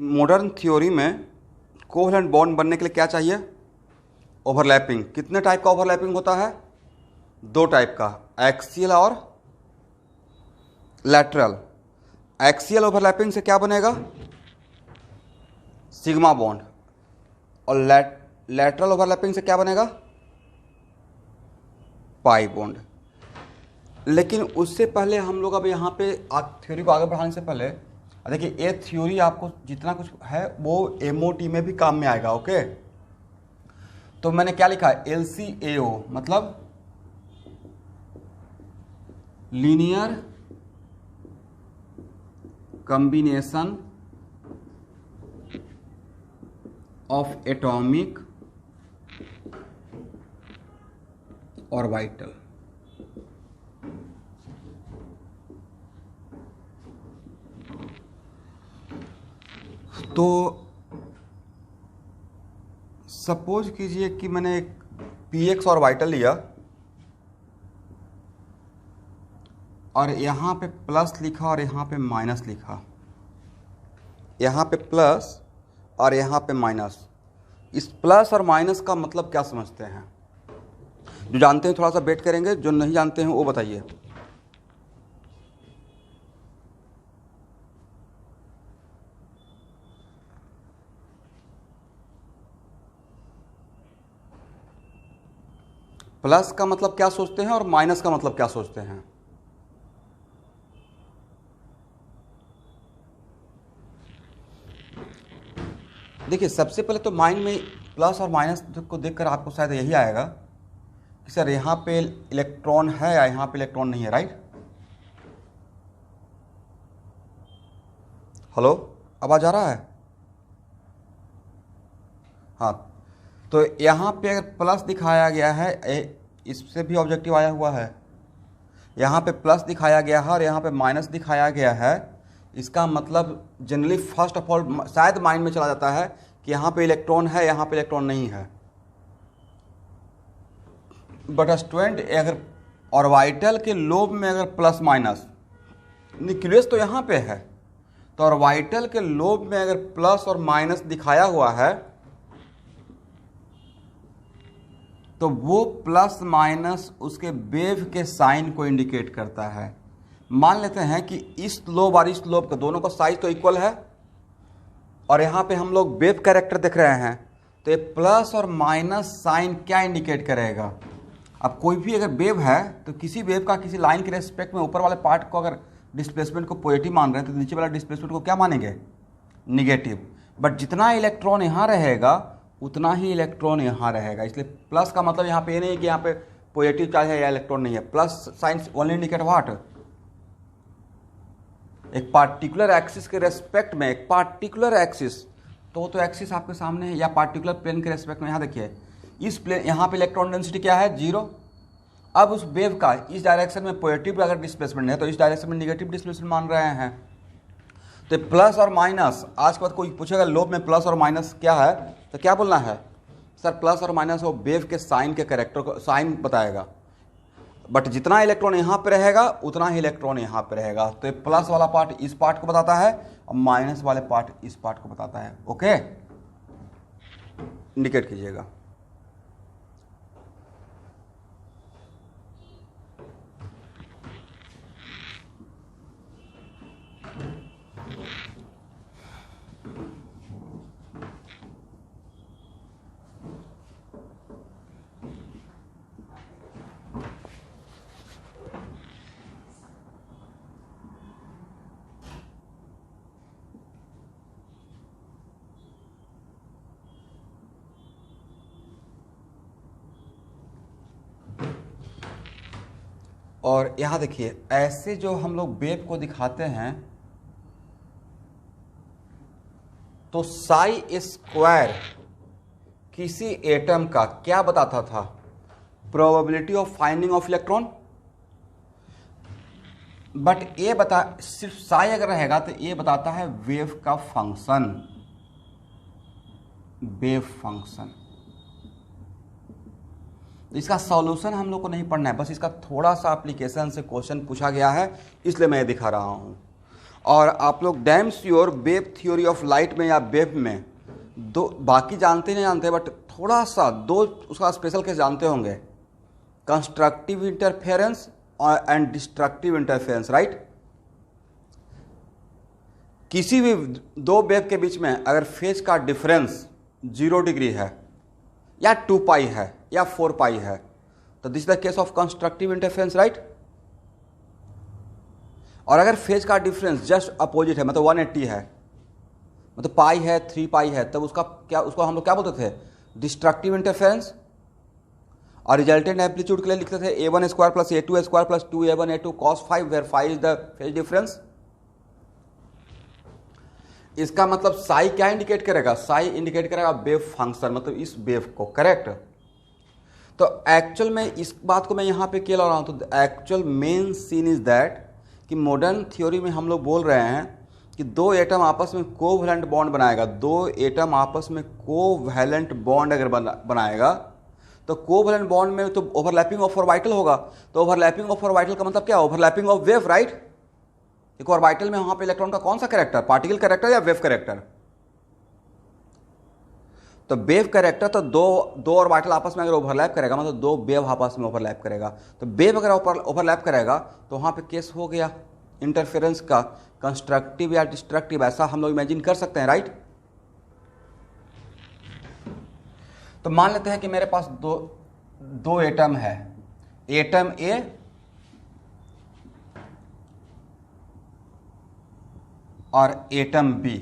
Modern theory में covalent bond बनने के लिए क्या चाहिए? ओवरलैपिंग। कितने टाइप का ओवरलैपिंग होता है? 2 टाइप का, एक्सियल और लैटरल। एक्सियल ओवरलैपिंग से क्या बनेगा? Sigma bond. और लैटरल ओवरलैपिंग से क्या बनेगा? Pi bond. लेकिन उससे पहले हम लोग अब यहाँ पे थ्योरी को आगे बढ़ाने से पहले देखिए, ये थ्योरी आपको जितना कुछ है वो एमओटी में भी काम में आएगा। ओके, तो मैंने क्या लिखा है? LCAO मतलब linear combination of atomic orbital. तो सपोज कीजिए कि मैंने एक px ऑर्बिटल लिया और यहाँ पे प्लस लिखा और यहाँ पे माइनस लिखा, यहाँ पे प्लस और यहाँ पे माइनस। इस प्लस और माइनस का मतलब क्या समझते हैं? जो जानते हैं थोड़ा सा वेट करेंगे, जो नहीं जानते हैं वो बताइए। प्लस का मतलब क्या सोचते हैं और माइनस का मतलब क्या सोचते हैं? देखिए, सबसे पहले तो माइंड में प्लस और माइनस को देखकर आपको शायद यही आएगा कि सर यहाँ पे इलेक्ट्रॉन है या यहाँ पे इलेक्ट्रॉन नहीं है, राइट? हेलो, आवाज आ रहा है? हाँ, तो यहाँ पे अगर प्लस दिखाया गया है, इससे भी ऑब्जेक्टिव आया हुआ है, यहाँ पे प्लस दिखाया गया है और यहाँ पे माइनस दिखाया गया है, इसका मतलब जनरली फर्स्ट ऑफ ऑल शायद माइंड में चला जाता है कि यहाँ पे इलेक्ट्रॉन है, यहाँ पे इलेक्ट्रॉन नहीं है। बट स्टूडेंट, अगर ऑर्बिटल के लोब में अगर प्लस माइनस, न्यूक्लियस तो यहाँ पे है, तो ऑर्बिटल के लोब में अगर प्लस और माइनस दिखाया हुआ है तो वो प्लस माइनस उसके वेव के साइन को इंडिकेट करता है। मान लेते हैं कि इस लोब और इस लोब का दोनों का साइज तो इक्वल है और यहाँ पे हम लोग वेव कैरेक्टर देख रहे हैं, तो ये प्लस और माइनस साइन क्या इंडिकेट करेगा? अब कोई भी अगर वेव है तो किसी वेव का किसी लाइन के रेस्पेक्ट में ऊपर वाले पार्ट को अगर डिस्प्लेसमेंट को पॉजिटिव मान रहे हैं तो नीचे वाला डिस्प्लेसमेंट को क्या मानेंगे? निगेटिव। बट जितना इलेक्ट्रॉन यहाँ रहेगा उतना ही इलेक्ट्रॉन यहाँ रहेगा, इसलिए प्लस का मतलब यहाँ पे ये नहीं है कि यहाँ पे पॉजिटिव चार्ज है या इलेक्ट्रॉन नहीं है। Plus sign only indicate what? एक पार्टिकुलर एक्सिस के रेस्पेक्ट में, एक पार्टिकुलर एक्सिस, तो एक्सिस आपके सामने है, या पार्टिकुलर प्लेन के रेस्पेक्ट में। यहाँ देखिए, इस प्लेन, यहाँ पे इलेक्ट्रॉन डेंसिटी क्या है? 0। अब उस वेव का इस डायरेक्शन में पॉजिटिव अगर डिस्प्लेसमेंट है तो इस डायरेक्शन में निगेटिव डिस्प्लेसमेंट मान रहे हैं। तो प्लस और माइनस, आज के बाद कोई पूछेगा लोब में प्लस और माइनस क्या है तो क्या बोलना है? सर प्लस और माइनस वो वेव के साइन के कैरेक्टर को साइन बताएगा। बट जितना इलेक्ट्रॉन यहाँ पे रहेगा उतना ही इलेक्ट्रॉन यहाँ पे रहेगा। तो ये प्लस वाला पार्ट इस पार्ट को बताता है और माइनस वाले पार्ट इस पार्ट को बताता है। ओके, इंडिकेट कीजिएगा। और यहाँ देखिए, ऐसे जो हम लोग वेव को दिखाते हैं तो साई स्क्वायर किसी एटम का क्या बताता था? Probability of finding of electron. But ये बता, सिर्फ साई अगर रहेगा तो ये बताता है वेव का फंक्शन, वेव फंक्शन। इसका सॉल्यूशन हम लोग को नहीं पढ़ना है, बस इसका थोड़ा सा एप्लीकेशन से क्वेश्चन पूछा गया है, इसलिए मैं दिखा रहा हूं। और आप लोग damn sure wave theory of light में या वेव में दो, बाकी जानते नहीं जानते, बट थोड़ा सा दो उसका स्पेशल केस जानते होंगे, constructive interference and destructive interference, right. किसी भी दो वेव के बीच में अगर फेज का डिफरेंस 0 डिग्री है या 2 पाई है या 4 पाई है, तो this is the case of constructive interference, right. और अगर फेज का डिफरेंस जस्ट अपोजिट है, मतलब 180 है, मतलब पाई है 3 पाई है, तब उसका क्या, उसको हम लोग क्या बोलते थे, डिस्ट्रक्टिव इंटरफेरेंस। और रिजल्टेंट एम्पलीट्यूड के लिए लिखते थे a1 square plus a2 square plus 2a1 a2 cos 5 where 5 is the phase difference. इसका मतलब साई क्या इंडिकेट करेगा, साई इंडिकेट करेगा वेव फंक्शन, मतलब इस वेव को, करेक्ट। तो एक्चुअल में इस बात को मैं यहाँ पे क्यों ला रहा हूँ, तो actual main scene is that कि मॉडर्न थ्योरी में हम लोग बोल रहे हैं कि दो एटम आपस में कोवैलेंट बॉन्ड बनाएगा, दो एटम आपस में कोवैलेंट बॉन्ड अगर बनाएगा तो कोवैलेंट बॉन्ड में तो ओवरलैपिंग ऑफ ऑर्बिटल होगा। तो ओवरलैपिंग ऑफ ऑर्बिटल का मतलब क्या, ओवरलैपिंग ऑफ वेव, राइट। एक ऑर्बिटल में वहां पे इलेक्ट्रॉन का कौन सा कैरेक्टर, पार्टिकल कैरेक्टर या वेव कैरेक्टर। तो वेव कैरेक्टर, तो दो ऑर्बिटल आपस में अगर ओवरलैप करेगा मतलब दो वेव आपस में ओवरलैप करेगा। तो वेव अगर ओवरलैप करेगा तो वहां पे केस हो गया इंटरफेरेंस का, कंस्ट्रक्टिव या डिस्ट्रक्टिव, ऐसा हम लोग इमेजिन कर सकते हैं, राइट। तो मान लेते हैं कि मेरे पास दो एटम है, एटम ए और एटम बी।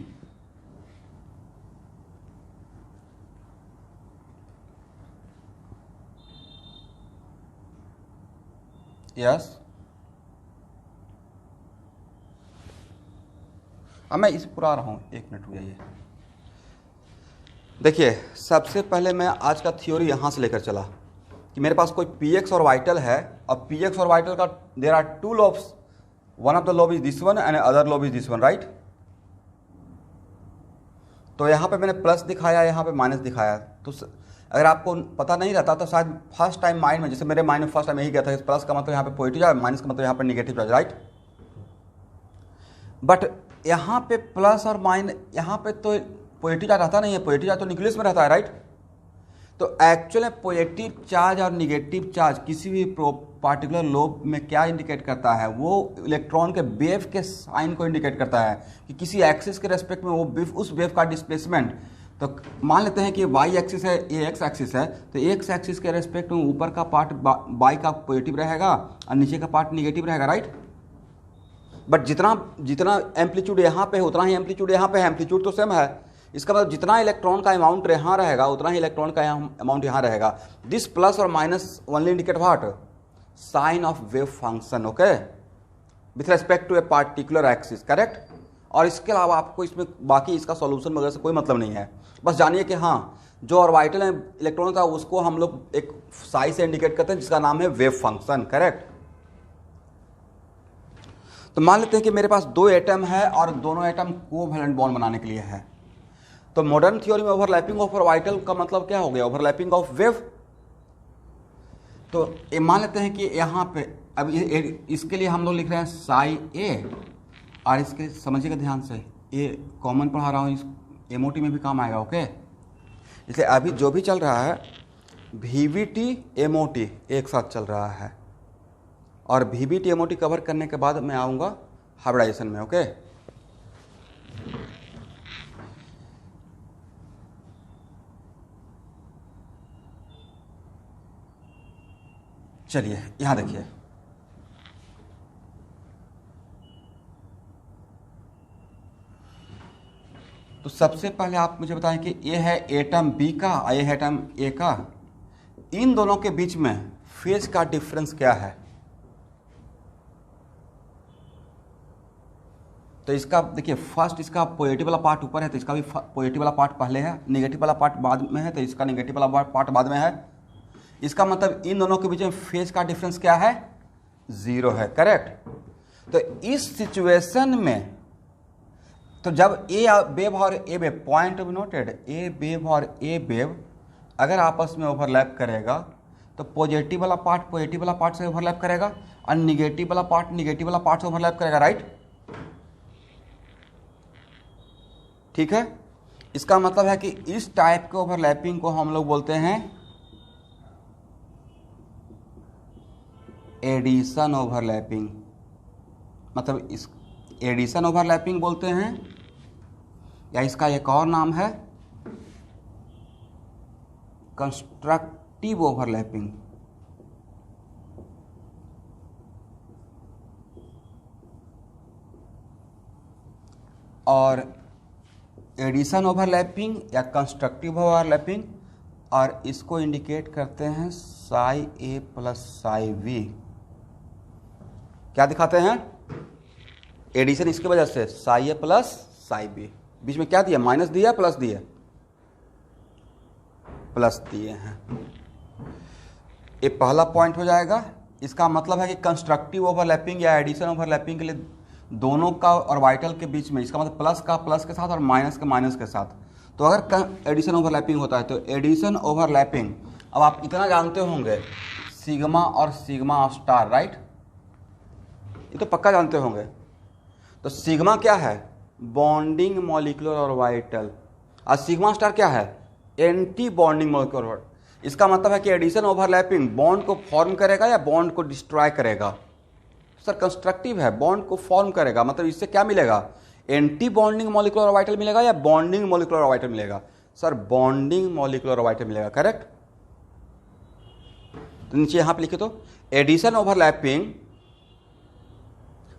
यस, अब मैं इस पूरा आ रहा हूं, 1 मिनट रुक जाइए। देखिए, सबसे पहले मैं आज का थ्योरी यहां से लेकर चला कि मेरे पास कोई px ऑर्बिटल है और px ऑर्बिटल का there are 2 lobes, one of the lobe is this one and other lobe is this one, right. तो यहाँ पे मैंने प्लस दिखाया, यहाँ पे माइनस दिखाया। तो अगर आपको पता नहीं रहता तो शायद फर्स्ट टाइम माइंड में, जैसे मेरे माइंड में फर्स्ट टाइम यही गया था, प्लस का मतलब यहाँ पे पॉजिटिव है, माइनस का मतलब यहाँ पे निगेटिव है, राइट। बट यहाँ पे प्लस और माइनस, यहाँ पे तो पॉजिटिव रहता नहीं है, पॉजिटिव तो न्यूक्लियस में रहता है, राइट। तो एक्चुअली पॉजिटिव चार्ज और निगेटिव चार्ज किसी भी पार्टिकुलर लोब में क्या इंडिकेट करता है, वो इलेक्ट्रॉन के वेव के साइन को इंडिकेट करता है कि किसी एक्सिस के रेस्पेक्ट में वो उस वेव का डिस्प्लेसमेंट। तो मान लेते हैं कि वाई एक्सिस है, ये एक्स एक्सिस है, तो एक्स एक्सिस के रेस्पेक्ट में ऊपर का पार्ट वाई का पॉजिटिव रहेगा और नीचे का पार्ट निगेटिव रहेगा, राइट। बट जितना एम्पलीट्यूड यहाँ पे है उतना ही एम्पलीट्यूड यहाँ पे है, एम्पलीट्यूड तो सेम है। इसका मतलब जितना इलेक्ट्रॉन का अमाउंट यहाँ रहेगा उतना ही इलेक्ट्रॉन का अमाउंट यहाँ रहेगा। दिस प्लस और minus only indicate what, sign of wave function, okay, with respect to a particular axis, correct. और इसके अलावा आपको इसमें बाकी इसका सॉल्यूशन वगैरह से कोई मतलब नहीं है। बस जानिए कि हाँ, जो ऑर्बिटल है इलेक्ट्रॉन का उसको हम लोग एक साई से इंडिकेट करते हैं जिसका नाम है वेव फंक्शन, करेक्ट। तो मान लेते हैं कि मेरे पास दो एटम है और दोनों एटम कोवैलेंट बॉन्ड बनाने के लिए है। तो मॉडर्न थ्योरी में ओवरलैपिंग ऑफ ऑर्बिटल का मतलब क्या हो गया, ओवरलैपिंग ऑफ वेव। तो ये मान लेते हैं कि यहाँ पे अब इसके लिए हम लोग लिख रहे हैं साई ए, और इसके समझिएगा ध्यान से, ये कॉमन पढ़ा रहा हूँ, इस एमओटी में भी काम आएगा, ओके। इसलिए अभी जो भी चल रहा है वीवीटी एमओटी एक साथ चल रहा है, और वीवीटी एमओटी कवर करने के बाद मैं आऊँगा हाइब्रिडाइजेशन में, ओके। चलिए यहाँ देखिए, तो सबसे पहले आप मुझे बताएं कि ये है एटम बी का और ये है एटम ए का, इन दोनों के बीच में फेज का डिफरेंस क्या है। तो इसका देखिए, फर्स्ट इसका पॉजिटिव वाला पार्ट ऊपर है तो इसका भी पॉजिटिव वाला पार्ट पहले है, नेगेटिव वाला पार्ट बाद में है तो इसका नेगेटिव वाला पार्ट बाद में है। इसका मतलब इन दोनों के बीच में फेज का डिफरेंस क्या है, 0 है, करेक्ट। तो इस सिचुएशन में तो जब ए वेव और a wave, point of noted, a wave और ए वेव अगर आपस में ओवरलैप करेगा तो पॉजिटिव वाला पार्ट से ओवरलैप करेगा और निगेटिव वाला पार्ट से ओवरलैप करेगा, राइट। ठीक है, इसका मतलब है कि इस टाइप के ओवरलैपिंग को हम लोग बोलते हैं एडिशन ओवरलैपिंग, मतलब इस एडिशन ओवरलैपिंग बोलते हैं, या इसका एक और नाम है कंस्ट्रक्टिव ओवरलैपिंग। और एडिशन ओवरलैपिंग या कंस्ट्रक्टिव ओवरलैपिंग, और इसको इंडिकेट करते हैं Sai A plus Sai we. क्या दिखाते हैं? एडिशन इसकी वजह से Sai A plus psi B. बीच में क्या दिया? माइनस दिया, प्लस दिया, प्लस दिए हैं। ये पहला पॉइंट हो जाएगा। इसका मतलब है कि कंस्ट्रक्टिव ओवरलैपिंग या एडिशन ओवरलैपिंग के लिए दोनों का ऑर्बिटल के बीच में, इसका मतलब प्लस का प्लस के साथ और माइनस का माइनस के साथ। तो अगर एडिशन ओवरलैपिंग होता है तो एडिशन ओवरलैपिंग, अब आप इतना जानते होंगे सिग्मा और सिग्मा स्टार, राइट? ये तो पक्का जानते होंगे। तो सिग्मा क्या है? बॉन्डिंग मॉलिक्यूलर ऑर्बिटल, और सिग्मा स्टार क्या है? Anti bonding molecular orbital. इसका मतलब है कि एडिशन ओवरलैपिंग बॉन्ड को फॉर्म करेगा या बॉन्ड को डिस्ट्रॉय करेगा? सर कंस्ट्रक्टिव है, बॉन्ड को फॉर्म करेगा। मतलब इससे क्या मिलेगा? एंटी बॉन्डिंग मॉलिक्यूलर ऑर्बिटल मिलेगा या बॉन्डिंग मॉलिक्यूलर ऑर्बिटल मिलेगा? सर बॉन्डिंग मॉलिक्यूलर ऑर्बिटल मिलेगा, करेक्ट? तो नीचे यहां पे लिखे तो addition overlapping,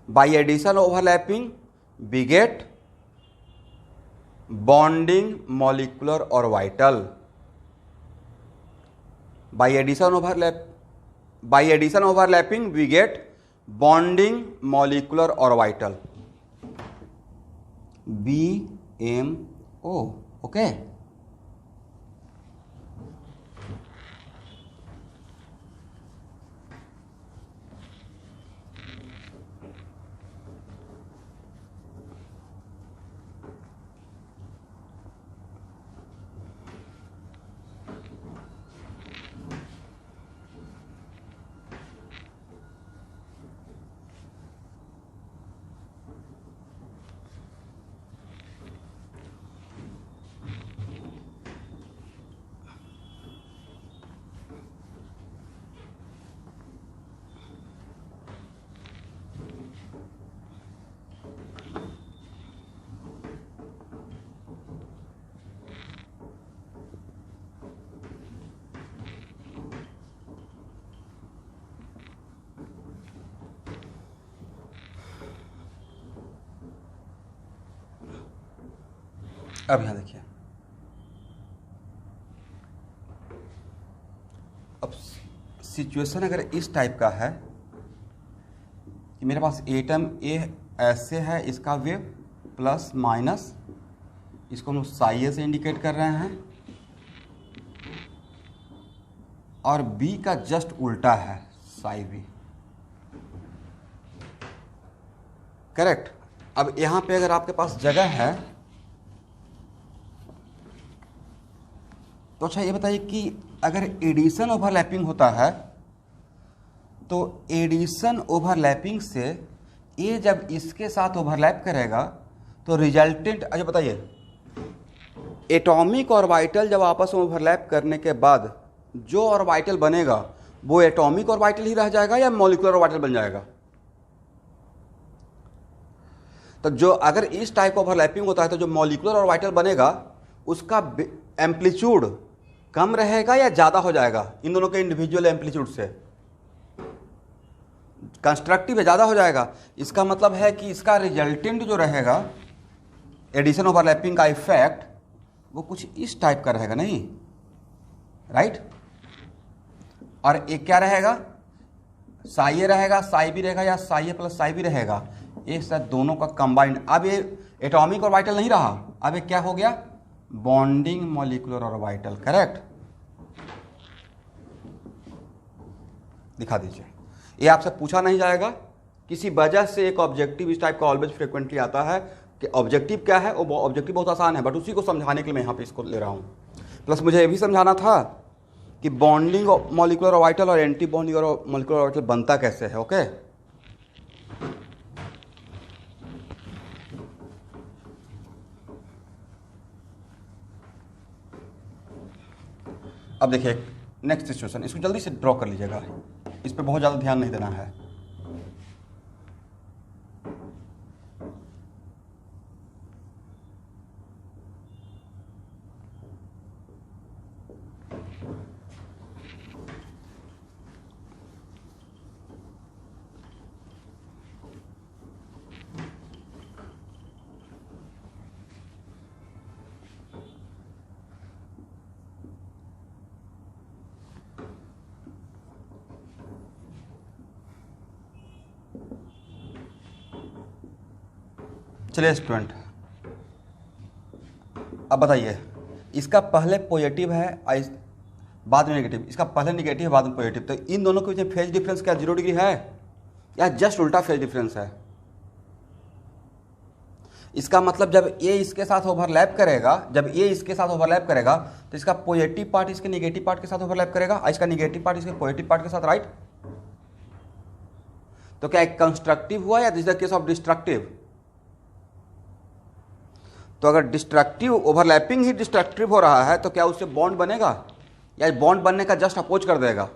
by addition overlapping we get bonding molecular orbital. By addition overlapping we get bonding molecular orbital, BMO. Okay. अब यहां देखिए, अब सिचुएशन अगर इस टाइप का है कि मेरे पास एटम ए ऐसे है, इसका वेव प्लस माइनस, इसको हम साई ए से इंडिकेट कर रहे हैं, और बी का जस्ट उल्टा है साई बी, करेक्ट? अब यहां पे अगर आपके पास जगह है तो अच्छा ये बताइए कि अगर एडिशन ओवरलैपिंग होता है तो एडिशन ओवरलैपिंग से ये जब इसके साथ ओवरलैप करेगा तो रिजल्टेंट, अच्छा बताइए, एटॉमिक ऑर्बिटल जब आपस में ओवरलैप करने के बाद जो ऑर्बिटल बनेगा वो एटॉमिक ऑर्बिटल ही रह जाएगा या मॉलिक्यूलर ऑर्बिटल बन जाएगा? तो जो अगर इस टाइप का ओवरलैपिंग होता है तो जो मॉलिक्यूलर ऑर्बिटल बनेगा उसका एम्पलीट्यूड कम रहेगा या ज़्यादा हो जाएगा इन दोनों के इंडिविजुअल एम्पलीट्यूड से? कंस्ट्रक्टिव है, ज़्यादा हो जाएगा। इसका मतलब है कि इसका रिजल्टेंट जो रहेगा एडिशन ओवरलैपिंग का इफेक्ट वो कुछ इस टाइप का रहेगा, नहीं? राइट? और एक क्या रहेगा? साई ए रहेगा, साई बी रहेगा, या Sai A plus psi B रहेगा? एक साथ दोनों का कंबाइंड। अब ये एटॉमिक ऑर्बिटल नहीं रहा, अब ये क्या हो गया? Bonding molecular orbital, correct? दिखा दीजिए। ये आपसे पूछा नहीं जाएगा, किसी वजह से एक ऑब्जेक्टिव इस टाइप का ऑलवेज फ्रिक्वेंटली आता है कि ऑब्जेक्टिव क्या है, वो ऑब्जेक्टिव बहुत आसान है, बट उसी को समझाने के लिए मैं यहाँ पे इसको ले रहा हूँ। प्लस मुझे ये भी समझाना था कि बॉन्डिंग मॉलिक्यूलर ऑर्बिटल और एंटी बॉन्डिंग मॉलिक्यूलर ऑर्बिटल बनता कैसे है। ओके, अब देखिए नेक्स्ट सिचुएशन, इसको जल्दी से ड्रॉ कर लीजिएगा, इस पर बहुत ज़्यादा ध्यान नहीं देना है। चलिए स्टूडेंट, अब बताइए, इसका पहले पॉजिटिव है बाद में नेगेटिव, इसका पहले नेगेटिव है बाद में पॉजिटिव, तो इन दोनों के बीच फेज डिफरेंस क्या 0 डिग्री है या जस्ट उल्टा फेज डिफरेंस है? इसका मतलब जब ए इसके साथ ओवरलैप करेगा, तो इसका पॉजिटिव पार्ट इसके नेगेटिव पार्ट के साथ ओवरलैप करेगा और इसका नेगेटिव पार्ट इसके पॉजिटिव पार्ट के साथ, राइट? तो क्या एक कंस्ट्रक्टिव हुआ या this is the case of destructive? तो अगर डिस्ट्रक्टिव ओवरलैपिंग ही डिस्ट्रक्टिव हो रहा है तो क्या उससे बॉन्ड बनेगा या बॉन्ड बनने का जस्ट अपोज कर देगा?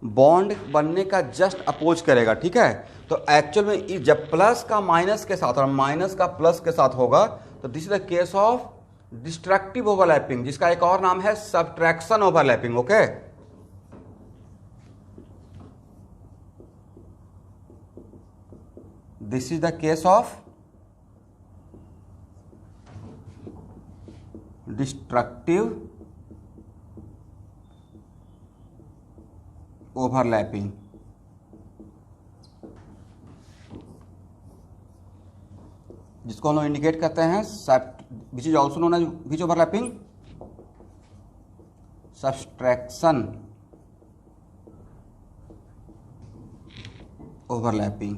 बॉन्ड बनने का जस्ट अपोज करेगा, ठीक है? तो एक्चुअल में जब प्लस का माइनस के साथ और माइनस का प्लस के साथ होगा तो this is the case of destructive overlapping, जिसका एक और नाम है subtraction overlapping. Okay, this is the case of destructive overlapping. जिसको हम लोग इंडिकेट करते हैं which is also known as which overlapping? Subtraction overlapping.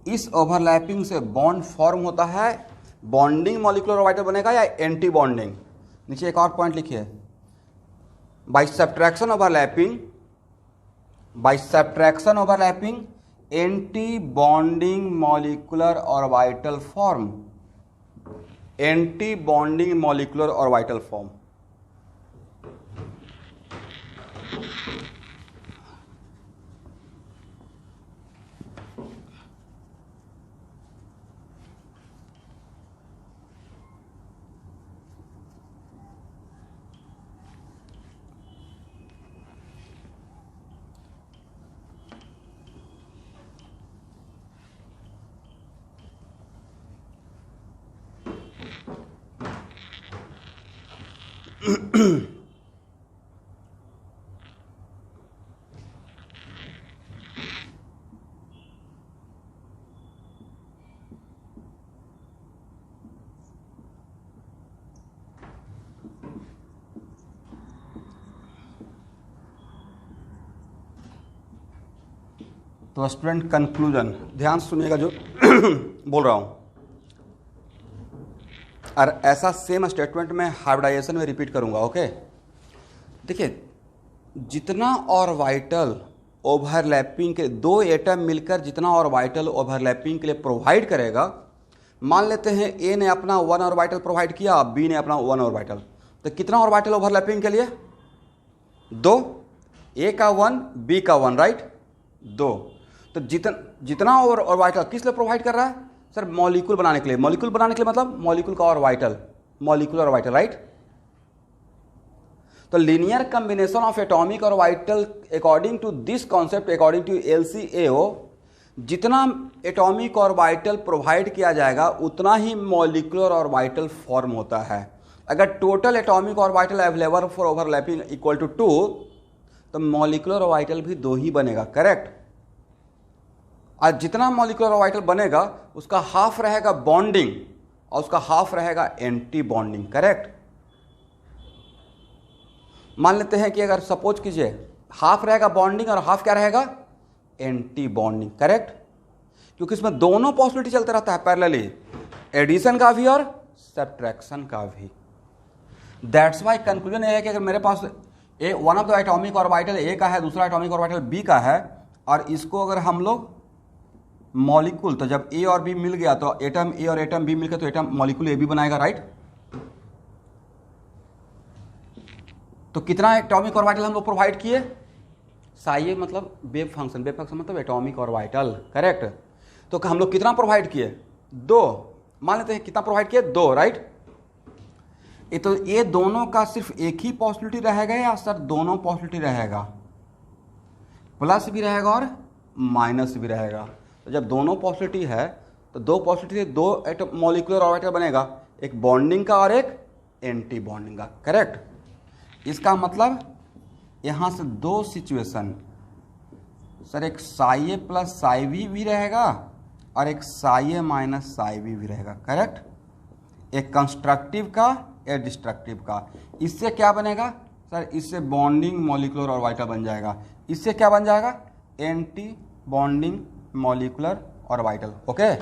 इस ओवरलैपिंग से बॉन्ड फॉर्म होता है, बॉन्डिंग मॉलिक्यूलर ऑर्बिटल बनेगा या एंटी बॉन्डिंग? नीचे एक और पॉइंट लिखिए, by subtraction overlapping anti bonding molecular orbital form, anti bonding molecular orbital form. तो स्टूडेंट कंक्लूजन ध्यान से सुनिएगा जो बोल रहा हूं, और ऐसा सेम स्टेटमेंट मैं हाइब्रिडाइजेशन में रिपीट करूंगा। ओके, देखिए, जितना ऑर्बिटल ओवरलैपिंग के दो एटम मिलकर जितना ऑर्बिटल ओवरलैपिंग के लिए प्रोवाइड करेगा, मान लेते हैं ए ने अपना 1 ऑर्बिटल प्रोवाइड किया, बी ने अपना 1 ऑर्बिटल, तो कितना ऑर्बिटल ओवरलैपिंग के लिए? 2, ए का 1 बी का 1, राइट? 2। तो जितना ऑर्बिटल किस लिए प्रोवाइड कर रहा है सर? मॉलिक्यूल बनाने के लिए। मॉलिक्यूल बनाने के लिए मतलब मॉलिक्यूल का ऑर्बिटल, मॉलिक्यूलर ऑर्बिटल, राइट? तो linear combination of atomic orbital according to this concept, according to LCAO, जितना एटॉमिक ऑर्बिटल प्रोवाइड किया जाएगा उतना ही मॉलिक्यूलर ऑर्बिटल फॉर्म होता है। अगर total atomic orbital available for overlapping equal to 2, तो मॉलिक्यूलर ऑर्बिटल भी 2 ही बनेगा, करेक्ट? और जितना मॉलिक्यूलर ऑर्बिटल बनेगा उसका हाफ रहेगा बॉन्डिंग और उसका हाफ रहेगा एंटी बॉन्डिंग, करेक्ट? मान लेते हैं कि अगर सपोज कीजिए हाफ रहेगा बॉन्डिंग और हाफ क्या रहेगा? Anti bonding, correct? क्योंकि इसमें दोनों पॉसिबिलिटी चलते रहता है पैरेलली, एडिशन का भी और सब्ट्रैक्शन का भी। दैट्स वाई कंक्लूजन ये है कि अगर मेरे पास one of the atomic orbital A का है, दूसरा एटॉमिक ऑर्बिटल बी का है, और इसको अगर हम लोग मॉलिक्यूल, तो जब ए और बी मिल गया तो एटम ए और एटम बी मिल गया तो एटम मॉलिक्यूल ए बी बनाएगा, राइट? तो कितना एटॉमिक ऑर्बिटल हम लोग प्रोवाइड किए, साई मतलब वेव फंक्शन मतलब एटॉमिक ऑर्बिटल, करेक्ट। तो हम लोग कितना प्रोवाइड किए, 2, मान लेते हैं कितना प्रोवाइड किए, 2, राइट। तो ये दोनों का सिर्फ एक ही पॉसिबिलिटी रहेगा या सर दोनों पॉसिबिलिटी रहेगा, प्लस भी रहेगा और माइनस भी रहेगा। तो जब दोनों पॉसिबिलिटी है तो 2 पॉसिबिलिटी से 2 मॉलिक्यूलर ऑर्बिटल बनेगा, एक बॉन्डिंग का और एक एंटी बॉन्डिंग का, करेक्ट। इसका मतलब यहाँ से 2 सिचुएशन, सर एक साई ए प्लस साई भी रहेगा और एक साई ए माइनस साई भी रहेगा, करेक्ट। एक कंस्ट्रक्टिव का, एक डिस्ट्रक्टिव का। इससे क्या बनेगा सर, इससे बॉन्डिंग मॉलिक्यूलर ऑर्बिटल बन जाएगा। इससे क्या बन जाएगा, anti bonding molecular orbital, okay.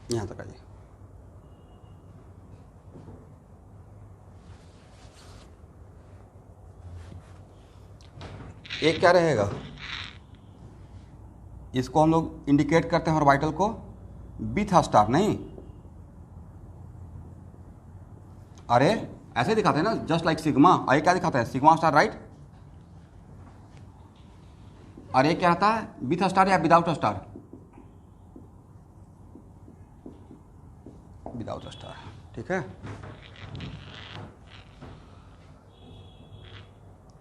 यहाँ तक आइए। एक क्या रहेगा, इसको हम लोग इंडिकेट करते हैं ऑर्बिटल को बीटा स्टार, नहीं अरे ऐसे दिखाते हैं ना, जस्ट लाइक सिग्मा। अरे क्या दिखाते हैं, सिग्मा स्टार, राइट। और ये क्या आता है, बीटा स्टार या विदाउट स्टार, विदाउट स्टार, ठीक है।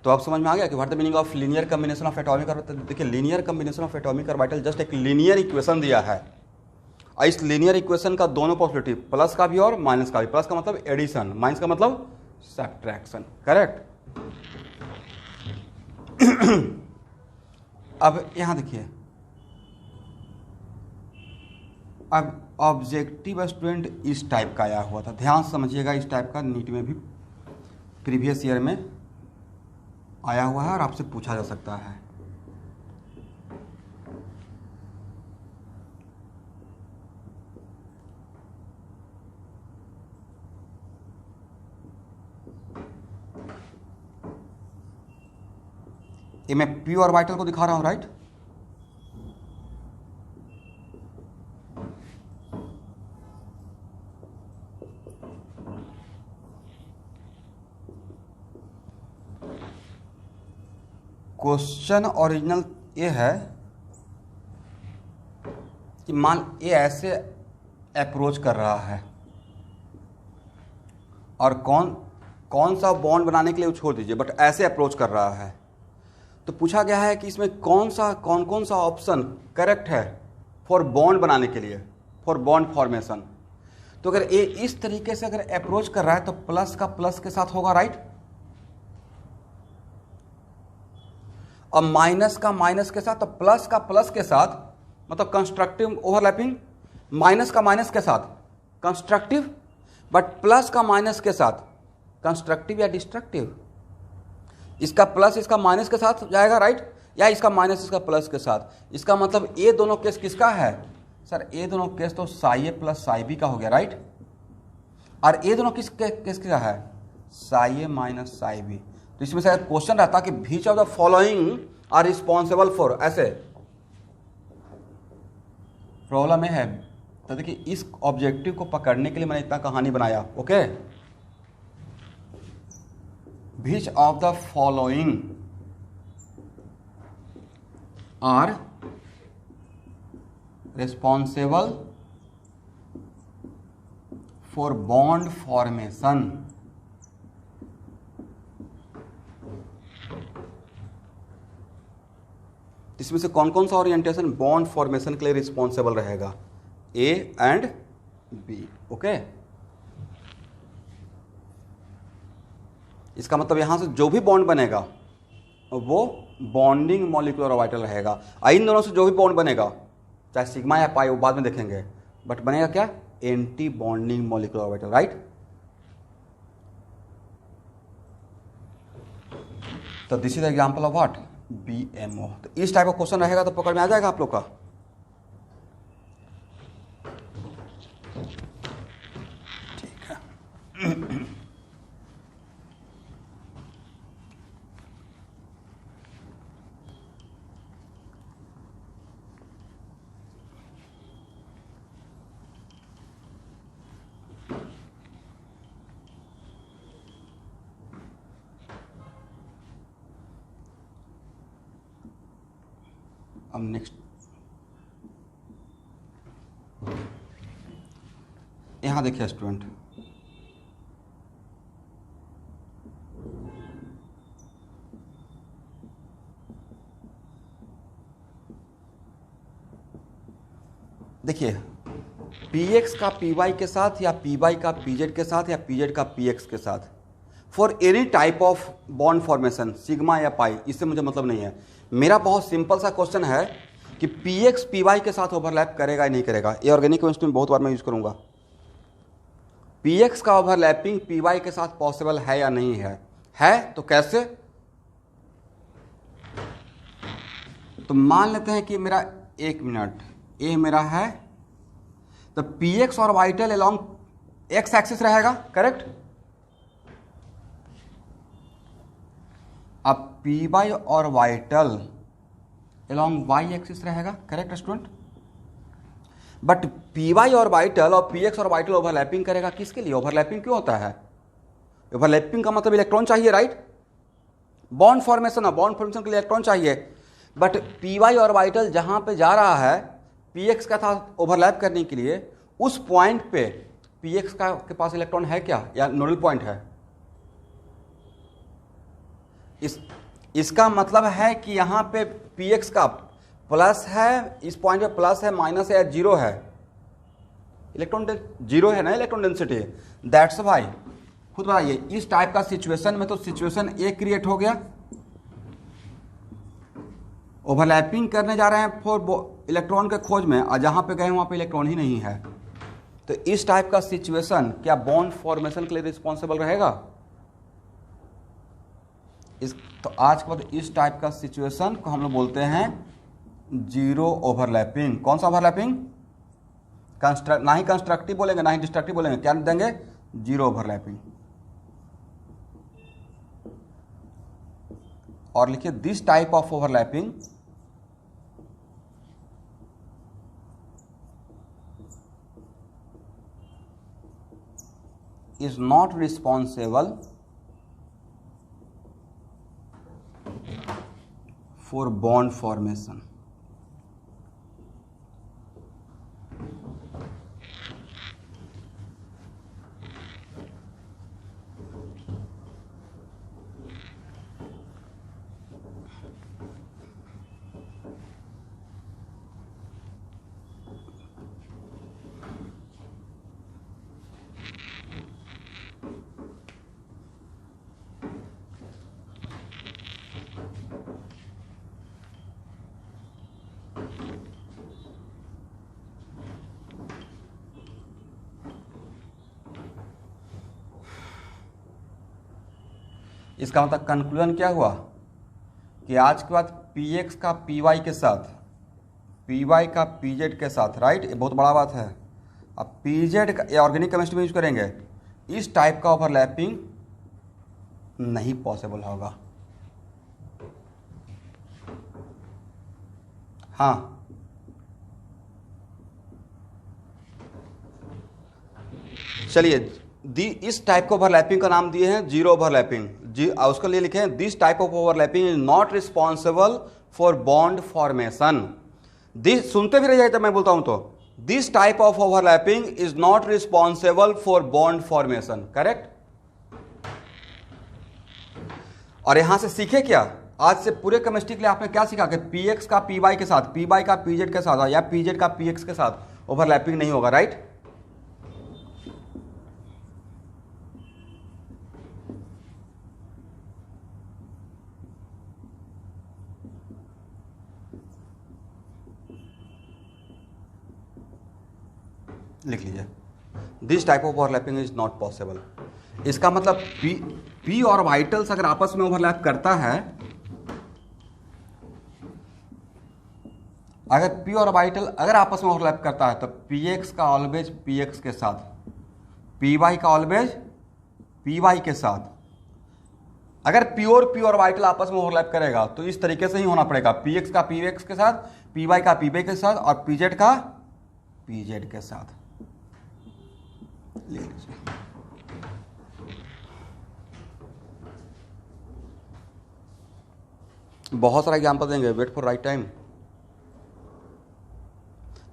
तो अब समझ में आ गया कि what the meaning of linear combination of atomic orbital. देखिए linear combination of atomic orbital just एक लीनियर इक्वेशन दिया है, और इस लीनियर इक्वेशन का दोनों पॉसिबिलिटी, प्लस का भी और माइनस का भी। प्लस का मतलब एडिशन, माइनस का मतलब सब्ट्रैक्शन, करेक्ट। अब यहां देखिए, अब ऑब्जेक्टिव स्टूडेंट इस टाइप का आया हुआ था, ध्यान से समझिएगा। इस टाइप का नीट में भी प्रीवियस ईयर में आया हुआ है और आपसे पूछा जा सकता है। ये मैं पी ऑर्बिटल को दिखा रहा हूं, राइट। क्वेश्चन ओरिजिनल ये है कि मान ये ऐसे अप्रोच कर रहा है और कौन सा बॉन्ड बनाने के लिए वो छोड़ दीजिए, बट ऐसे अप्रोच कर रहा है। तो पूछा गया है कि इसमें कौन सा ऑप्शन करेक्ट है फॉर बॉन्ड बनाने के लिए, फॉर बॉन्ड फॉर्मेशन। तो अगर ये इस तरीके से अगर अप्रोच कर रहा है तो प्लस का प्लस के साथ होगा, राइट। और माइनस का माइनस के साथ, तो प्लस का प्लस के साथ मतलब कंस्ट्रक्टिव ओवरलैपिंग, माइनस का माइनस के साथ कंस्ट्रक्टिव, बट प्लस का माइनस के साथ कंस्ट्रक्टिव या डिस्ट्रक्टिव। इसका प्लस इसका माइनस के साथ जाएगा, राइट, या इसका माइनस इसका प्लस के साथ। इसका मतलब ये दोनों केस किसका है सर, ये दोनों केस तो psi A plus psi B का हो गया, राइट। और ये दोनों केस का है, psi A minus psi B. तो इसमें से क्वेश्चन रहता कि which of the following are responsible for, ऐसे प्रॉब्लम है। तो देखिए इस ऑब्जेक्टिव को पकड़ने के लिए मैंने इतना कहानी बनाया, okay. Which of the following are responsible for bond formation. इसमें से कौन कौन सा ओरिएंटेशन बॉन्ड फॉर्मेशन के लिए रिस्पॉन्सिबल रहेगा, ए एंड बी, ओके। इसका मतलब यहां से जो भी बॉन्ड बनेगा वो बॉन्डिंग मॉलिक्यूलर ऑर्बिटल रहेगा। इन दोनों से जो भी बॉन्ड बनेगा, चाहे सिग्मा या पाई, वो बाद में देखेंगे, बट बनेगा क्या, anti bonding molecular orbital, right. तो this is example of what, BMO। तो इस टाइप का क्वेश्चन रहेगा तो पकड़ में आ जाएगा आप लोग का। ठीक है। अब नेक्स्ट यहां देखिए स्टूडेंट, देखिए px का py के साथ या py का pz के साथ या pz का px के साथ for any type of bond formation sigma या पाई, इससे मुझे मतलब नहीं है। मेरा बहुत सिंपल सा क्वेश्चन है कि px py के साथ ओवरलैप करेगा या नहीं करेगा। ये ऑर्गेनिक केमिस्ट्री में बहुत बार मैं यूज करूंगा। px का ओवरलैपिंग py के साथ पॉसिबल है या नहीं है तो कैसे? तो मान लेते हैं कि मेरा, एक मिनट, ये मेरा है, तो px और वाइटल अलोंग एक्स एक्सिस रहेगा, करेक्ट। अब py और वाइटल अलोंग वाई एक्सिस रहेगा, करेक्ट स्टूडेंट। बट py और वाइटल और px और वाइटल ओवरलैपिंग करेगा, किसके लिए ओवरलैपिंग क्यों होता है? ओवरलैपिंग का मतलब इलेक्ट्रॉन चाहिए, राइट। बॉन्ड फॉर्मेशन है, बॉन्ड फॉर्मेशन के लिए इलेक्ट्रॉन चाहिए। बट py और वाइटल जहां पे जा रहा है px का साथ ओवरलैप करने के लिए, उस पॉइंट पे px का के पास इलेक्ट्रॉन है क्या, या नोडल पॉइंट है? इसका मतलब है कि यहाँ पे px का प्लस है, इस पॉइंट पे प्लस है, माइनस है या जीरो है, इलेक्ट्रॉन जीरो है ना, इलेक्ट्रॉन डेंसिटी। दैट्स वाई, खुद बताइए, इस टाइप का सिचुएशन में तो सिचुएशन ए क्रिएट हो गया, ओवरलैपिंग करने जा रहे हैं फॉर इलेक्ट्रॉन के खोज में, और जहां पे गए वहां पे इलेक्ट्रॉन ही नहीं है। तो इस टाइप का सिचुएशन क्या बॉन्ड फॉर्मेशन के लिए रिस्पॉन्सिबल रहेगा? तो आज के बाद इस टाइप का सिचुएशन को हम लोग बोलते हैं जीरो ओवरलैपिंग। कौन सा ओवरलैपिंग? ना ही कंस्ट्रक्टिव बोलेंगे ना ही डिस्ट्रक्टिव बोलेंगे, क्या देंगे? Zero overlapping. और लिखिए, this type of overlapping is not responsible for bond formation। इसका मतलब कंक्लूजन क्या हुआ कि आज के बाद px का py के साथ, py का pz के साथ, राइट, ये बहुत बड़ा बात है। अब pz का ऑर्गेनिक केमिस्ट्री में यूज करेंगे, इस टाइप का ओवरलैपिंग नहीं पॉसिबल होगा। हाँ, चलिए, इस टाइप का ओवरलैपिंग का नाम दिए हैं जीरो ओवरलैपिंग। उसके लिए लिखे हैं, this type of overlapping is not responsible for bond formation. This सुनते भी रहिए जब मैं बोलता हूं तो, this type of overlapping is not responsible for bond formation, correct. और यहां से सीखे क्या, आज से पूरे केमिस्ट्री के लिए आपने क्या सीखा कि px का py के साथ, py का pz के साथ या pz का px के साथ ओवरलैपिंग नहीं होगा, राइट। लिख लीजिए। This type of overlapping is not possible. इसका मतलब पी ऑर्बिटल्स अगर आपस में ओवरलैप करता है, अगर पी ऑर्बिटल अगर आपस में ओवरलैप करता है तो px का ऑलवेज px के साथ, py का ऑलवेज py के साथ। अगर p और p ऑर्बिटल आपस में ओवरलैप करेगा तो इस तरीके से ही होना पड़ेगा, px का px के साथ, py का py के साथ और pz का pz के साथ। ले लीजिए, बहुत सारा एग्जाम्पल देंगे, वेट फॉर राइट टाइम।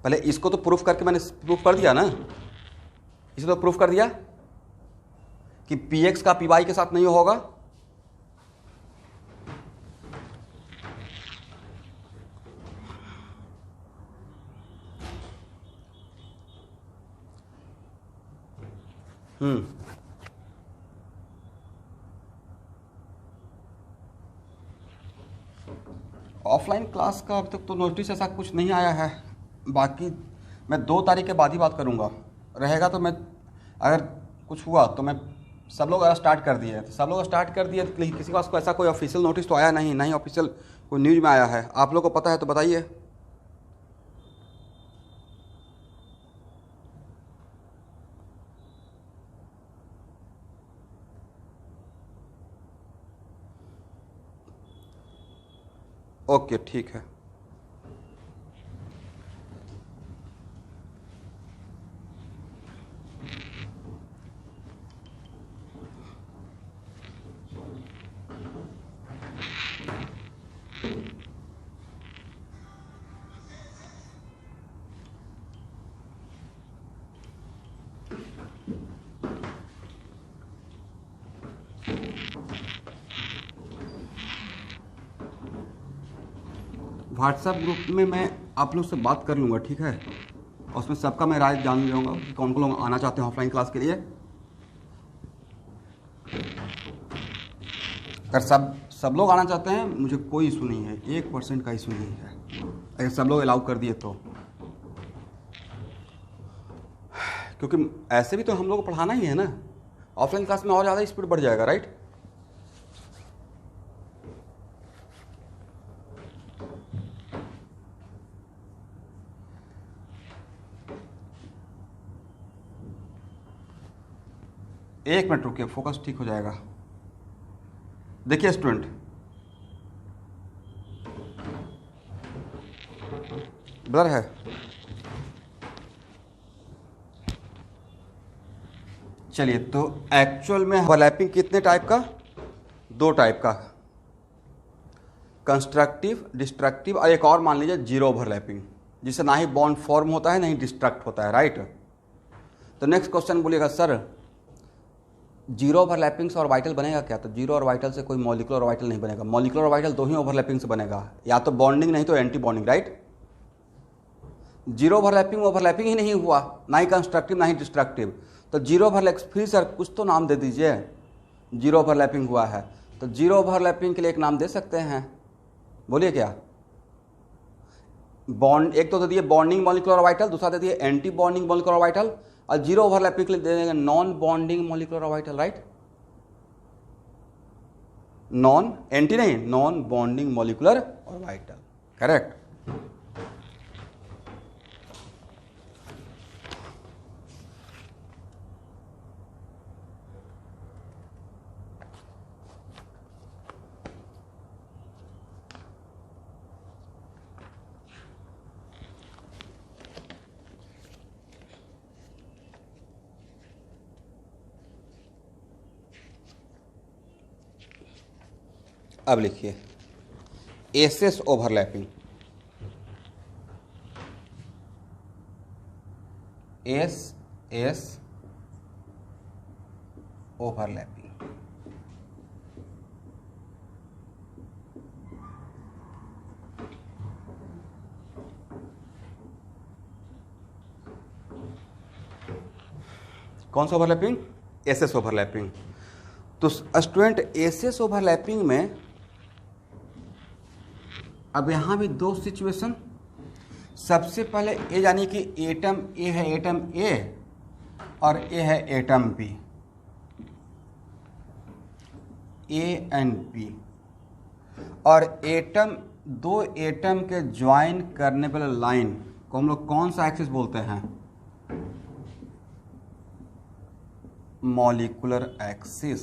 पहले इसको तो प्रूफ करके मैंने प्रूफ कर दिया ना, इसे तो प्रूफ कर दिया कि px का py के साथ नहीं होगा। ऑफलाइन क्लास का अभी तक तो नोटिस ऐसा कुछ नहीं आया है। बाकी मैं 2 तारीख के बाद ही बात करूंगा, रहेगा तो मैं, अगर कुछ हुआ तो मैं, सब लोग अगर स्टार्ट कर दिए तो सब लोग स्टार्ट कर दिए, लेकिन किसी पास को ऐसा कोई ऑफिशियल नोटिस तो आया नहीं, नहीं ऑफिशियल कोई न्यूज़ में आया है। आप लोग को पता है तो बताइए। ओके ठीक है। व्हाट्सएप ग्रुप में मैं आप लोग से बात कर लूँगा, ठीक है, और उसमें सबका मैं राय जान लूँगा कि कौन कौन लोग आना चाहते हैं ऑफलाइन क्लास के लिए। अगर सब लोग आना चाहते हैं, मुझे कोई इशू नहीं है, 1% का इशू नहीं है, अगर सब लोग अलाउ कर दिए तो, क्योंकि ऐसे भी तो हम लोग को पढ़ाना ही है ना। ऑफलाइन क्लास में और ज़्यादा स्पीड बढ़ जाएगा, राइट। एक मिनट रुकिए, फोकस ठीक हो जाएगा। देखिए स्टूडेंट, ब्लर है, चलिए। तो एक्चुअल में ओवरलैपिंग कितने टाइप का? 2 टाइप का, कंस्ट्रक्टिव, डिस्ट्रक्टिव, और एक और मान लीजिए जीरो ओवरलैपिंग, जिससे ना ही बॉन्ड फॉर्म होता है ना ही डिस्ट्रक्ट होता है, राइट। तो नेक्स्ट क्वेश्चन बोलिएगा, सर जीरो ऑर्बिटल से ऑर्बिटल बनेगा क्या? तो जीरो ऑर्बिटल से कोई मॉलिक्यूलर ऑर्बिटल नहीं बनेगा। मॉलिक्यूलर ऑर्बिटल 2 ही ओवरलैपिंग से बनेगा, या तो बॉन्डिंग नहीं तो anti bonding, right. Zero overlapping ही नहीं हुआ, ना ही कंस्ट्रक्टिव ना ही डिस्ट्रक्टिव। तो जीरो ओवरलैपिंग, फिर सर कुछ तो नाम दे दीजिए। जीरो ओवरलैपिंग हुआ है तो जीरो ओवरलैपिंग के लिए एक नाम दे सकते हैं, बोलिए क्या? बॉन्ड, एक तो दे दिए बॉन्डिंग मॉलिक्यूलर ऑर्बिटल, दूसरा दे दिए एंटी बॉन्डिंग मॉलिक्यूलर ऑर्बिटल, और जीरो ओवरलैपिंग के लिए दे देंगे non bonding molecular orbital, right. Non anti नहीं, non bonding molecular orbital, correct. अब लिखिए एसएस ओवरलैपिंग, एस ओवरलैपिंग। कौन सा ओवरलैपिंग? S s overlapping. तो स्टूडेंट एसएस ओवरलैपिंग में अब यहाँ भी 2 सिचुएशन। सबसे पहले ए, यानी कि एटम ए है, एटम ए, और ए है atom B, A and B, और एटम, दो एटम के ज्वाइन करने वाले लाइन को हम लोग कौन सा एक्सिस बोलते हैं? Molecular axis.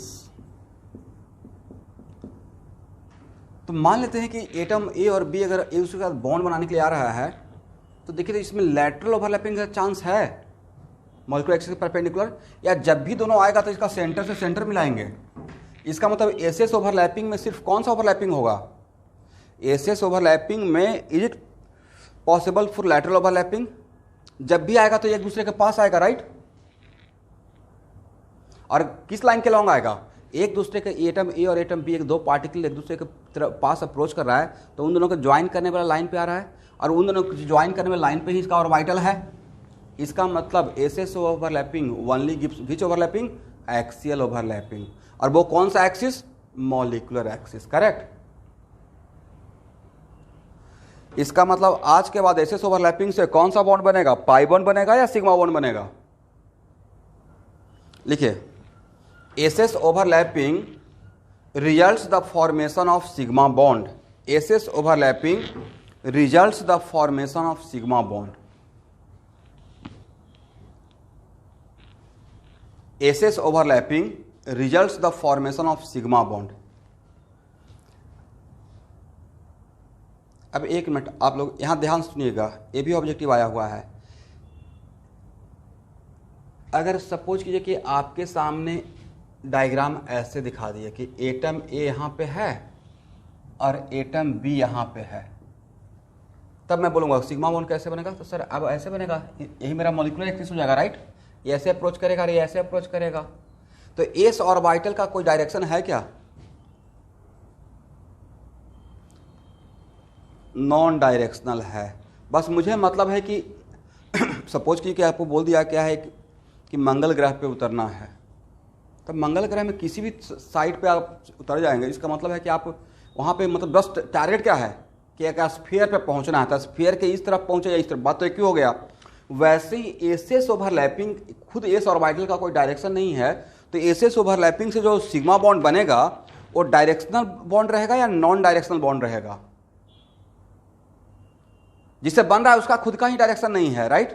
तो मान लेते हैं कि एटम ए और बी अगर एक दूसरे के साथ बॉन्ड बनाने के लिए आ रहा है, तो देखिए तो इसमें लैटरल ओवरलैपिंग का चांस है मॉलिक्यूलर एक्सिस के परपेंडिकुलर, या जब भी दोनों आएगा तो इसका सेंटर से सेंटर मिलाएंगे। इसका मतलब एसएस ओवरलैपिंग में सिर्फ कौन सा ओवरलैपिंग होगा? एसएस ओवरलैपिंग में is it possible for lateral overlapping? जब भी आएगा तो एक दूसरे के पास आएगा, राइट? और किस लाइन के लॉन्ग आएगा? एक दूसरे के एटम ए और एटम बी, एक दो पार्टिकल एक दूसरे के पास अप्रोच कर रहा है, तो उन दोनों को ज्वाइन करने वाला लाइन पे आ रहा है, और उन दोनों को ज्वाइन करने वाले लाइन पे ही इसका ऑर्बिटल है। इसका मतलब SS overlapping only gives which overlapping? Axial overlapping. और वो कौन सा एक्सिस? Molecular axis, correct. इसका मतलब आज के बाद एसएस ओवरलैपिंग से कौन सा बॉन्ड बनेगा? पाई बॉन्ड बनेगा या सिग्मा बॉन्ड बनेगा? लिखिए, s s overlapping results the formation of sigma bond. SS overlapping results the formation of sigma bond. SS overlapping results the formation of sigma bond. अब एक मिनट आप लोग यहां ध्यान सुनिएगा, ये भी ऑब्जेक्टिव आया हुआ है। अगर सपोज कीजिए कि आपके सामने डायग्राम ऐसे दिखा दिए कि एटम ए यहाँ पे है और एटम बी यहाँ पे है, तब मैं बोलूँगा सिग्मा बॉन्ड कैसे बनेगा? तो सर अब ऐसे बनेगा, यही मेरा मॉलिक्यूलर एक्सिस हो जाएगा, राइट? ये ऐसे अप्रोच करेगा और ये ऐसे अप्रोच करेगा। तो एस ऑर्बिटल का कोई डायरेक्शन है क्या? नॉन डायरेक्शनल है। बस मुझे मतलब है कि सपोज की आपको बोल दिया क्या है कि मंगल ग्रह पे उतरना है, तब मंगल ग्रह में किसी भी साइड पे आप उतर जाएंगे। इसका मतलब है कि आप वहाँ पे मतलब बस टारगेट क्या है कि एक स्फीयर पे पहुँचना है, तो स्फीयर के इस तरफ पहुँचे या इस तरफ, बात तो एक ही हो गया। वैसे ही एसएस ओवरलैपिंग खुद एस ऑर्बिटल का कोई डायरेक्शन नहीं है, तो एसएस ओवरलैपिंग से जो सिग्मा बॉन्ड बनेगा वो डायरेक्शनल बॉन्ड रहेगा या नॉन डायरेक्शनल बॉन्ड रहेगा? जिससे बन रहा है उसका खुद का ही डायरेक्शन नहीं है, राइट?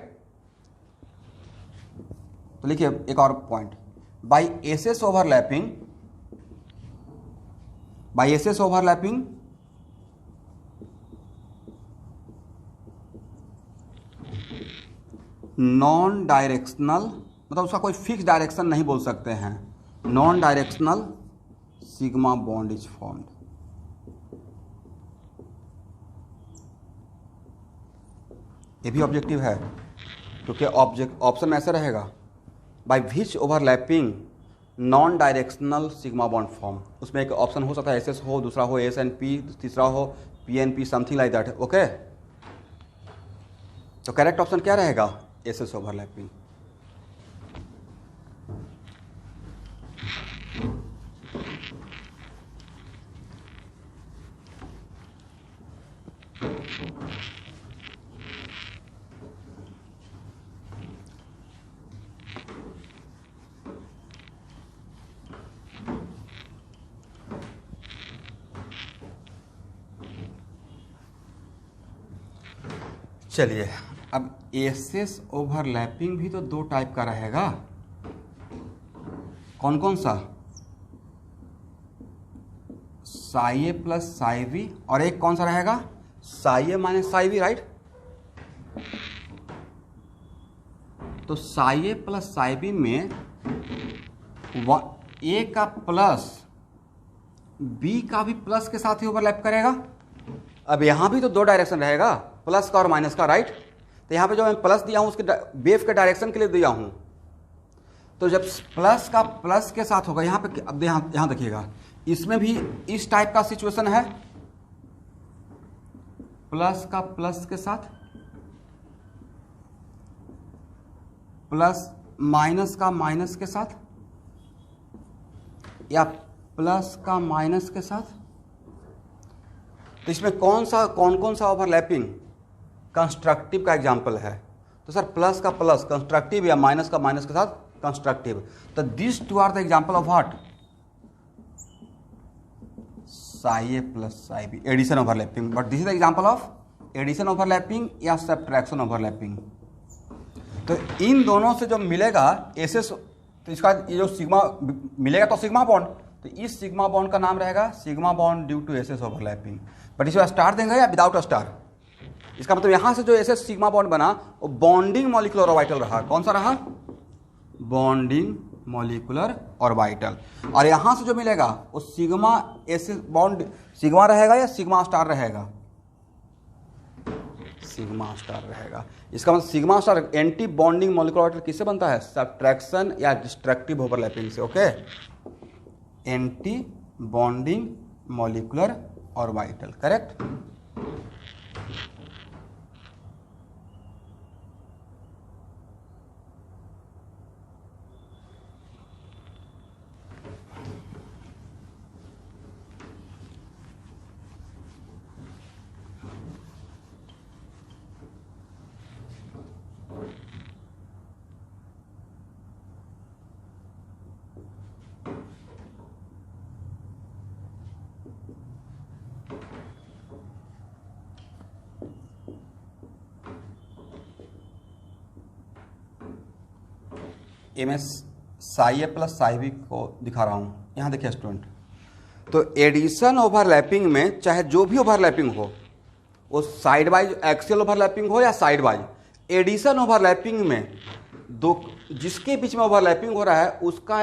तो लिखिए एक और point, by SS overlapping non directional, मतलब उसका कोई फिक्स डायरेक्शन नहीं बोल सकते हैं, non directional sigma bond is formed. ये भी ऑब्जेक्टिव है, क्योंकि ऑप्शन ऐसा रहेगा, by which overlapping non directional sigma bond form. उसमें एक ऑप्शन हो सकता है एस एस हो, दूसरा हो एस एन पी, तीसरा हो P N P, something like that, okay? तो करेक्ट ऑप्शन क्या रहेगा? S S overlapping. चलिए, अब एसएस ओवरलैपिंग भी तो दो टाइप का रहेगा। कौन कौन सा? Sai A plus Sai we, और एक कौन सा रहेगा? Sai A minus Sai we, right? तो psi A plus Sai we में ए का प्लस बी का भी प्लस के साथ ही ओवरलैप करेगा। अब यहां भी तो दो डायरेक्शन रहेगा, प्लस का और माइनस का, राइट? तो यहाँ पे जो मैं प्लस दिया हूँ उसके वेव के डायरेक्शन के लिए दिया हूँ। तो जब प्लस का प्लस के साथ होगा, यहाँ पे अब यहाँ देखिएगा, इसमें भी इस टाइप का सिचुएशन है, प्लस का प्लस के साथ, प्लस माइनस का माइनस के साथ, या प्लस का माइनस के साथ। तो इसमें कौन कौन सा ओवरलैपिंग कंस्ट्रक्टिव का एग्जांपल है? तो सर प्लस का प्लस कंस्ट्रक्टिव या माइनस का माइनस के साथ कंस्ट्रक्टिव। तो this two are the example of what, psi a plus psi b, addition overlapping. But this is the example of addition overlapping या सब्ट्रैक्शन ओवरलैपिंग। तो इन दोनों से जो मिलेगा एसएस, तो इसका ये जो सिग्मा मिलेगा तो सिग्मा बॉन्ड, तो इस सिग्मा बॉन्ड का नाम रहेगा sigma bond due to SS overlapping. But इसमें स्टार देंगे या विदाउट स्टार, इसका मतलब यहाँ से जो एसएस सिग्मा बॉन्ड बना वो बॉन्डिंग मॉलिक्यूलर ऑर्बिटल रहा। कौन सा रहा, बॉन्डिंग मॉलिक्यूलर ऑर्बिटल। और यहाँ से जो मिलेगा वो सिग्मा एसएस बॉन्ड सिग्मा रहेगा या सिग्मा स्टार रहेगा, सिग्मा स्टार रहेगा। इसका मतलब sigma star anti bonding molecular orbital किससे बनता है, सब्ट्रैक्शन या डिस्ट्रक्टिव ओवरलैपिंग से। Okay, anti bonding molecular orbital, correct. ये मैं psi a plus psi b को दिखा रहा हूँ। यहाँ देखिए स्टूडेंट, तो एडिशन ओवरलैपिंग में चाहे जो भी ओवरलैपिंग हो, वो साइड वाइज एक्सियल ओवरलैपिंग हो या साइड वाइज, एडिशन ओवरलैपिंग में दो जिसके बीच में ओवरलैपिंग हो रहा है उसका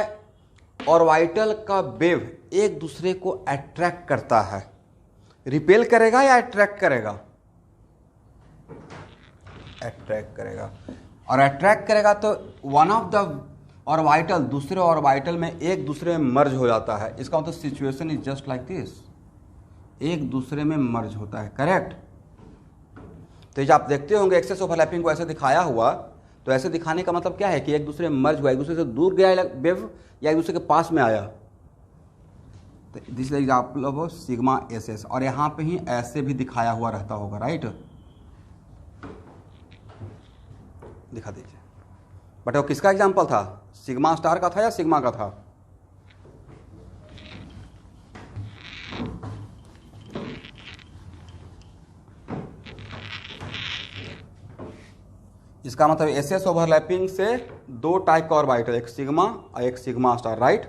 ऑर्बिटल का वेव एक दूसरे को अट्रैक्ट करता है। रिपेल करेगा या अट्रैक्ट करेगा, अट्रैक्ट करेगा। और अट्रैक्ट करेगा तो वन ऑफ द ऑर्बिटल दूसरे ऑर्बिटल में एक दूसरे में मर्ज हो जाता है। इसका मतलब situation is just like this, एक दूसरे में मर्ज होता है, करेक्ट। तो जब आप देखते होंगे एक्सेस ओवरलैपिंग को ऐसे दिखाया हुआ, तो ऐसे दिखाने का मतलब क्या है कि एक दूसरे में मर्ज हुआ, एक दूसरे से दूर गया वेव या एक दूसरे के पास में आया। तो this is example of sigma S S. और यहाँ पे ही ऐसे भी दिखाया हुआ रहता होगा, राइट, दिखा दीजिए। बट वो किसका एग्जाम्पल था, सिग्मा स्टार का था या सिग्मा का था, इसका मतलब एस एस ओवरलैपिंग से दो टाइप का ऑर्बिटल, एक सिग्मा और एक सिग्मा स्टार, राइट।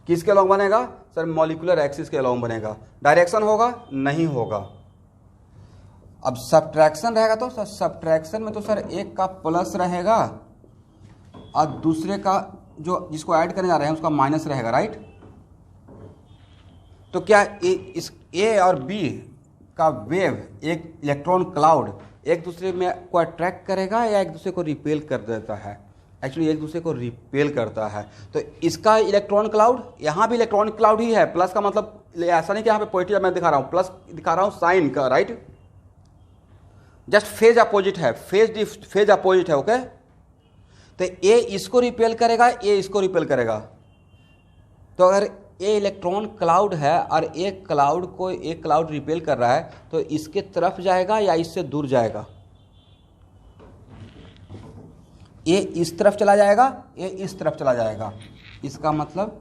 किसके अलॉन्ग बनेगा सर, मॉलिक्यूलर एक्सिस के अलॉन्ग बनेगा। डायरेक्शन होगा नहीं होगा। अब सब्ट्रैक्शन रहेगा तो सर सब्ट्रैक्शन में तो सर एक का प्लस रहेगा और दूसरे का जो जिसको ऐड करने जा रहे हैं उसका माइनस रहेगा, राइट। तो क्या इस ए और बी का वेव, एक इलेक्ट्रॉन क्लाउड एक दूसरे में को अट्रैक्ट करेगा या एक दूसरे को रिपेल कर देता है, एक्चुअली एक दूसरे को रिपेल करता है। तो इसका इलेक्ट्रॉन क्लाउड, यहाँ भी इलेक्ट्रॉनिक क्लाउड ही है, प्लस का मतलब ऐसा नहीं कि यहाँ पे पॉजिटिव मैं दिखा रहा हूँ, प्लस दिखा रहा हूँ साइन का, राइट। जस्ट फेज अपोजिट है, फेज अपोजिट है, ओके। तो ए इसको रिपेल करेगा, ए इसको रिपेल करेगा। तो अगर ए इलेक्ट्रॉन क्लाउड है और एक क्लाउड रिपेल कर रहा है तो इसके तरफ जाएगा या इससे दूर जाएगा, ए इस तरफ चला जाएगा, ए इस तरफ चला जाएगा। इसका मतलब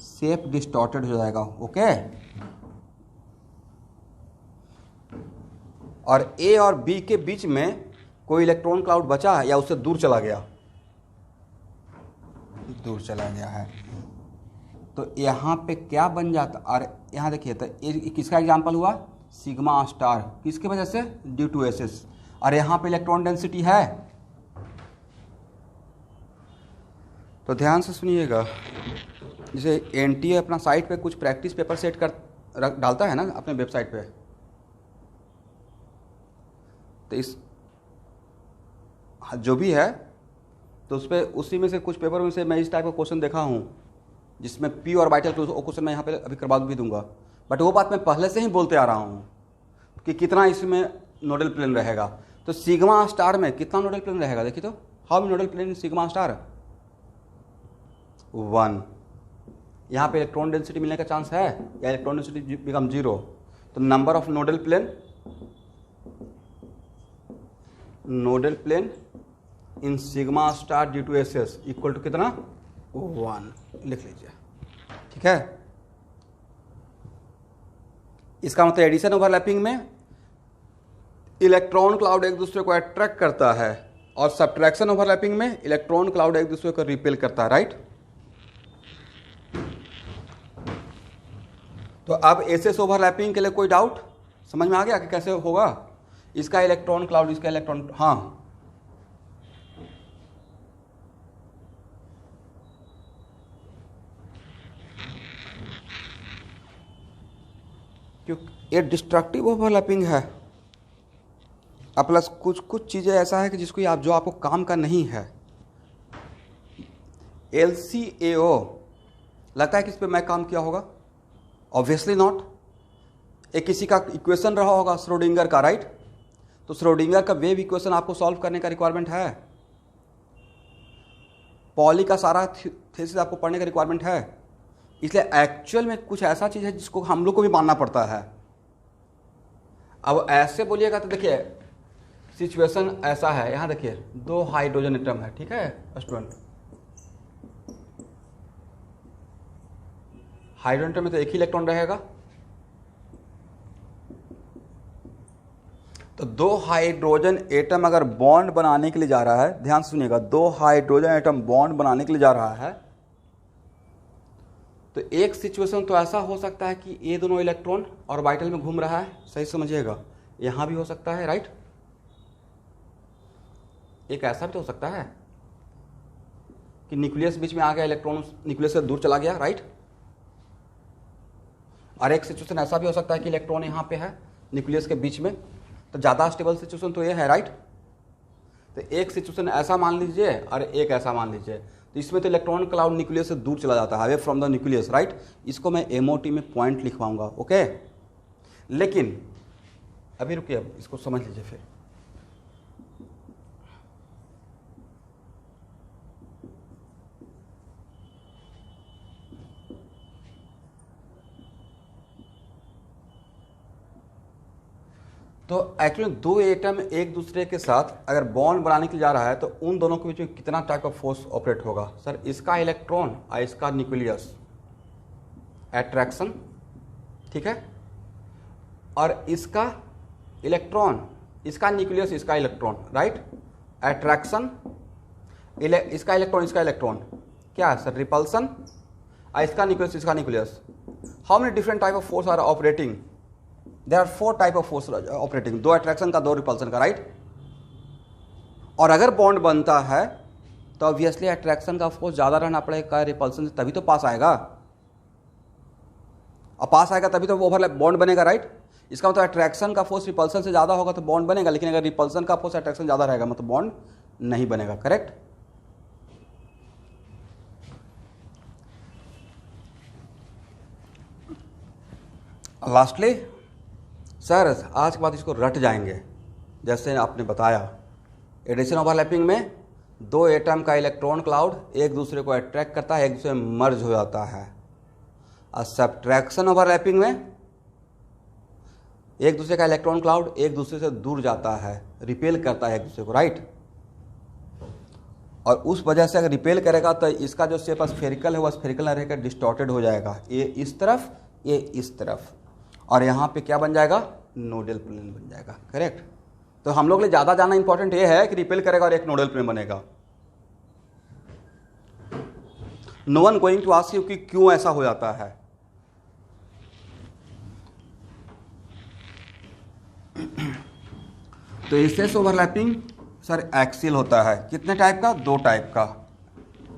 शेप डिस्टॉर्टेड हो जाएगा, ओके। और ए और बी के बीच में कोई इलेक्ट्रॉन क्लाउड बचा या उससे दूर चला गया, दूर चला गया है, तो यहाँ पे क्या बन जाता। और यहाँ देखिए तो ये किसका एग्जांपल हुआ, सिग्मा स्टार, किसके वजह से, ड्यू टू एस एस। और यहाँ पे इलेक्ट्रॉन डेंसिटी है, तो ध्यान से सुनिएगा। जैसे एनटीए अपना साइट पे कुछ प्रैक्टिस पेपर सेट कर डालता है ना अपने वेबसाइट पे, तो इस जो भी है तो उस पर उसी में से कुछ पेपर में से मैं इस टाइप का क्वेश्चन देखा हूँ जिसमें पी ऑर्बिटल क्वेश्चन मैं यहाँ पे अभी करवा भी दूंगा। बट वो बात मैं पहले से ही बोलते आ रहा हूँ कि कितना इसमें नोडल प्लेन रहेगा। तो सिग्मा स्टार में कितना नोडल प्लेन रहेगा, देखिए तो how nodal plane in sigma star 1। यहाँ पे इलेक्ट्रॉन डेंसिटी मिलने का चांस है या इलेक्ट्रॉन डेंसिटी बिकम 0। तो number of nodal plane in sigma star due to S S equal to कितना 1 लिख लीजिए। ठीक है, इसका मतलब एडिशन ओवरलैपिंग में इलेक्ट्रॉन क्लाउड एक दूसरे को अट्रैक्ट करता है और सब्ट्रैक्शन ओवरलैपिंग में इलेक्ट्रॉन क्लाउड एक दूसरे को रिपेल करता है, राइट। तो अब एसएस ओवरलैपिंग के लिए कोई डाउट समझ में आ गया कि कैसे होगा? इसका इलेक्ट्रॉन क्लाउड, इसका इलेक्ट्रॉन, हाँ क्योंकि ये डिस्ट्रक्टिव ओवरलैपिंग है। अब प्लस कुछ चीज़ें ऐसा है कि जिसको आप जो आपको काम का नहीं है। LCAO लगता है कि इस पर मैं काम किया होगा? Obviously not. एक किसी का इक्वेशन रहा होगा श्रोडिंगर का, राइट। तो श्रोडिंगर का वेव इक्वेशन आपको सॉल्व करने का रिक्वायरमेंट है। पॉली का सारा थीसिस आपको पढ़ने का रिक्वायरमेंट है। इसलिए एक्चुअल में कुछ ऐसा चीज़ है जिसको हम लोग को भी मानना पड़ता है। अब ऐसे बोलिएगा तो देखिए सिचुएशन ऐसा है, यहाँ देखिए 2 हाइड्रोजन एटम है, ठीक है स्टूडेंट। हाइड्रोजन एटम में तो एक ही इलेक्ट्रॉन रहेगा। तो 2 हाइड्रोजन एटम अगर बॉन्ड बनाने के लिए जा रहा है, ध्यान सुनिएगा, 2 हाइड्रोजन एटम बॉन्ड बनाने के लिए जा रहा है, तो एक सिचुएशन तो ऐसा हो सकता है कि ये दोनों इलेक्ट्रॉन ऑर्बिटल में घूम रहा है, सही समझिएगा। यहां भी हो सकता है, राइट। एक ऐसा भी तो हो सकता है कि न्यूक्लियस बीच में आ गया, इलेक्ट्रॉन न्यूक्लियस से दूर चला गया, राइट। और एक सिचुएशन ऐसा भी हो सकता है कि इलेक्ट्रॉन यहां पे है न्यूक्लियस के बीच में, तो ज़्यादा स्टेबल सिचुएशन तो ये है, राइट। तो एक सिचुएशन ऐसा मान लीजिए और एक ऐसा मान लीजिए, तो इसमें तो इलेक्ट्रॉन क्लाउड न्यूक्लियस से दूर चला जाता है, away from the nucleus, right. इसको मैं MOT में पॉइंट लिखवाऊंगा, ओके। लेकिन अभी रुकिए, अब इसको समझ लीजिए फिर। तो एक्चुअली 2 एटम एक दूसरे के साथ अगर बॉन्ड बनाने के लिए जा रहा है तो उन दोनों के बीच में कितना टाइप ऑफ फोर्स ऑपरेट होगा? सर इसका इलेक्ट्रॉन और इसका न्यूक्लियस, अट्रैक्शन, ठीक है। और इसका इलेक्ट्रॉन, इसका न्यूक्लियस, इसका इलेक्ट्रॉन, राइट। अट्रैक्शन, इसका इलेक्ट्रॉन, इसका इलेक्ट्रॉन, क्या है सर? रिपल्सन। और इसका न्यूक्लियस, इसका nucleus. How many different type of force are operating? There are 4 type of force operating, 2 attraction का, 2 रिपल्सन का, राइट। और अगर बॉन्ड बनता है तो ऑब्वियसली अट्रैक्शन का फोर्स ज्यादा रहना पड़ेगा रिपल्सन से, तभी तो पास आएगा। और पास आएगा तभी तो वो ओवरलैप बॉन्ड बनेगा, राइट। इसका मतलब अट्रैक्शन का फोर्स रिपल्सन से ज्यादा होगा तो बॉन्ड बनेगा, लेकिन अगर रिपल्सन का फोर्स अट्रैक्शन ज्यादा रहेगा मतलब बॉन्ड नहीं बनेगा, करेक्ट। लास्टली सर आज के बाद इसको रट जाएंगे, जैसे आपने बताया एडिशन ओवरलैपिंग में 2 एटम का इलेक्ट्रॉन क्लाउड एक दूसरे को अट्रैक्ट करता है, एक दूसरे में मर्ज हो जाता है। और सब्ट्रैक्शन ओवरलैपिंग में एक दूसरे का इलेक्ट्रॉन क्लाउड एक दूसरे से दूर जाता है, रिपेल करता है एक दूसरे को, राइट। और उस वजह से अगर रिपेल करेगा तो इसका जो शेप स्फेरिकल है वो स्फेरिकल न रहकर डिस्टॉर्टेड हो जाएगा, ये इस तरफ, ये इस तरफ, और यहाँ पे क्या बन जाएगा? नोडल प्लेन बन जाएगा, करेक्ट। तो हम लोग के लिए ज़्यादा जानना इंपॉर्टेंट ये है कि रिपेल करेगा और एक नोडल प्लेन बनेगा। No one going to ask you कि क्यों ऐसा हो जाता है। तो एसएस ओवरलैपिंग सर एक्सियल होता है, कितने टाइप का? 2 टाइप का।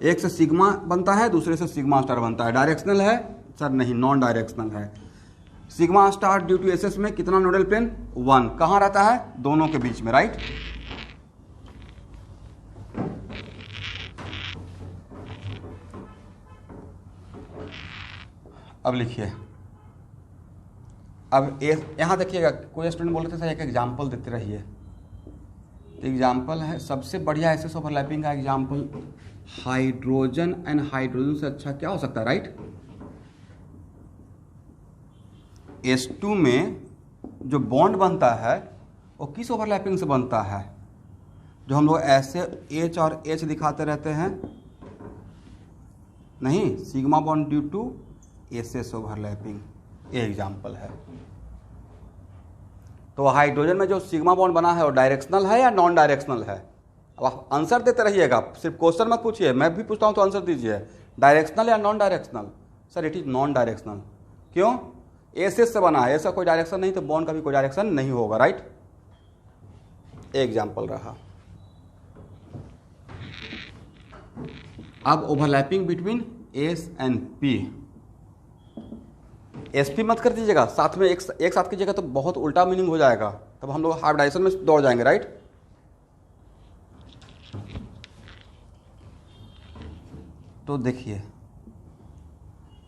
एक से सिग्मा बनता है, दूसरे से सिग्मा स्टार बनता है। डायरेक्शनल है सर? नहीं, नॉन डायरेक्शनल है। Sigma star due to SS में कितना नोडल प्लेन? 1। कहां रहता है? दोनों के बीच में, राइट। अब लिखिए, अब यहां देखिएगा, कोई स्टूडेंट बोल रहे थे सर एक एग्जाम्पल देते रहिए। एग्जाम्पल है सबसे बढ़िया एसएस ओवरलैपिंग का एग्जाम्पल, हाइड्रोजन एंड हाइड्रोजन से अच्छा क्या हो सकता है, राइट। S2 में जो बॉन्ड बनता है वो किस ओवरलैपिंग से बनता है? जो हम लोग ऐसे एच और एच दिखाते रहते हैं, नहीं, sigma bond due to S S overlapping, ये एग्जाम्पल है। तो हाइड्रोजन में जो सिग्मा बॉन्ड बना है वो डायरेक्शनल है या नॉन डायरेक्शनल है? अब आप आंसर देते रहिएगा, सिर्फ क्वेश्चन मत पूछिए, मैं भी पूछता हूँ तो आंसर दीजिए। डायरेक्शनल या non directional? Sir it is non directional. क्यों? एस एस से बना है, ऐसा कोई डायरेक्शन नहीं, तो बॉन्ड का भी कोई डायरेक्शन नहीं होगा, राइट? एग्जाम्पल रहा। अब overlapping between S and P. S P मत कर दीजिएगा, साथ में एक साथ कीजिएगा तो बहुत उल्टा मीनिंग हो जाएगा, तब हम लोग हाफ डायरेक्शन में दौड़ जाएंगे, राइट? तो देखिए,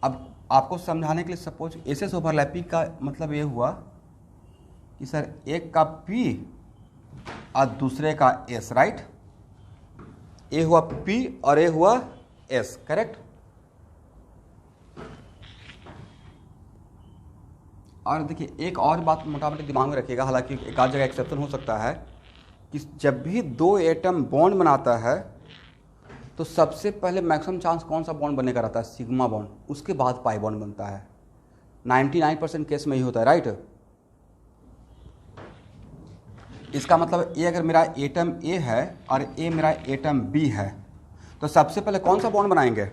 अब आपको समझाने के लिए सपोज एस एस ओवरलैपिंग का मतलब ये हुआ कि सर एक का पी और दूसरे का एस, राइट? ए हुआ पी और ए हुआ एस, करेक्ट? और देखिए एक और बात मोटामोटी दिमाग में रखिएगा, हालांकि एक आध जगह एक्सेप्शन हो सकता है कि जब भी दो एटम बॉन्ड बनाता है तो सबसे पहले मैक्सिमम चांस कौन सा बॉन्ड बनने का रहता है? सिग्मा बॉन्ड, उसके बाद पाई बॉन्ड बनता है। 99% केस में ही होता है, राइट? इसका मतलब ए अगर मेरा एटम ए है और ए मेरा एटम बी है तो सबसे पहले कौन सा बॉन्ड बनाएंगे?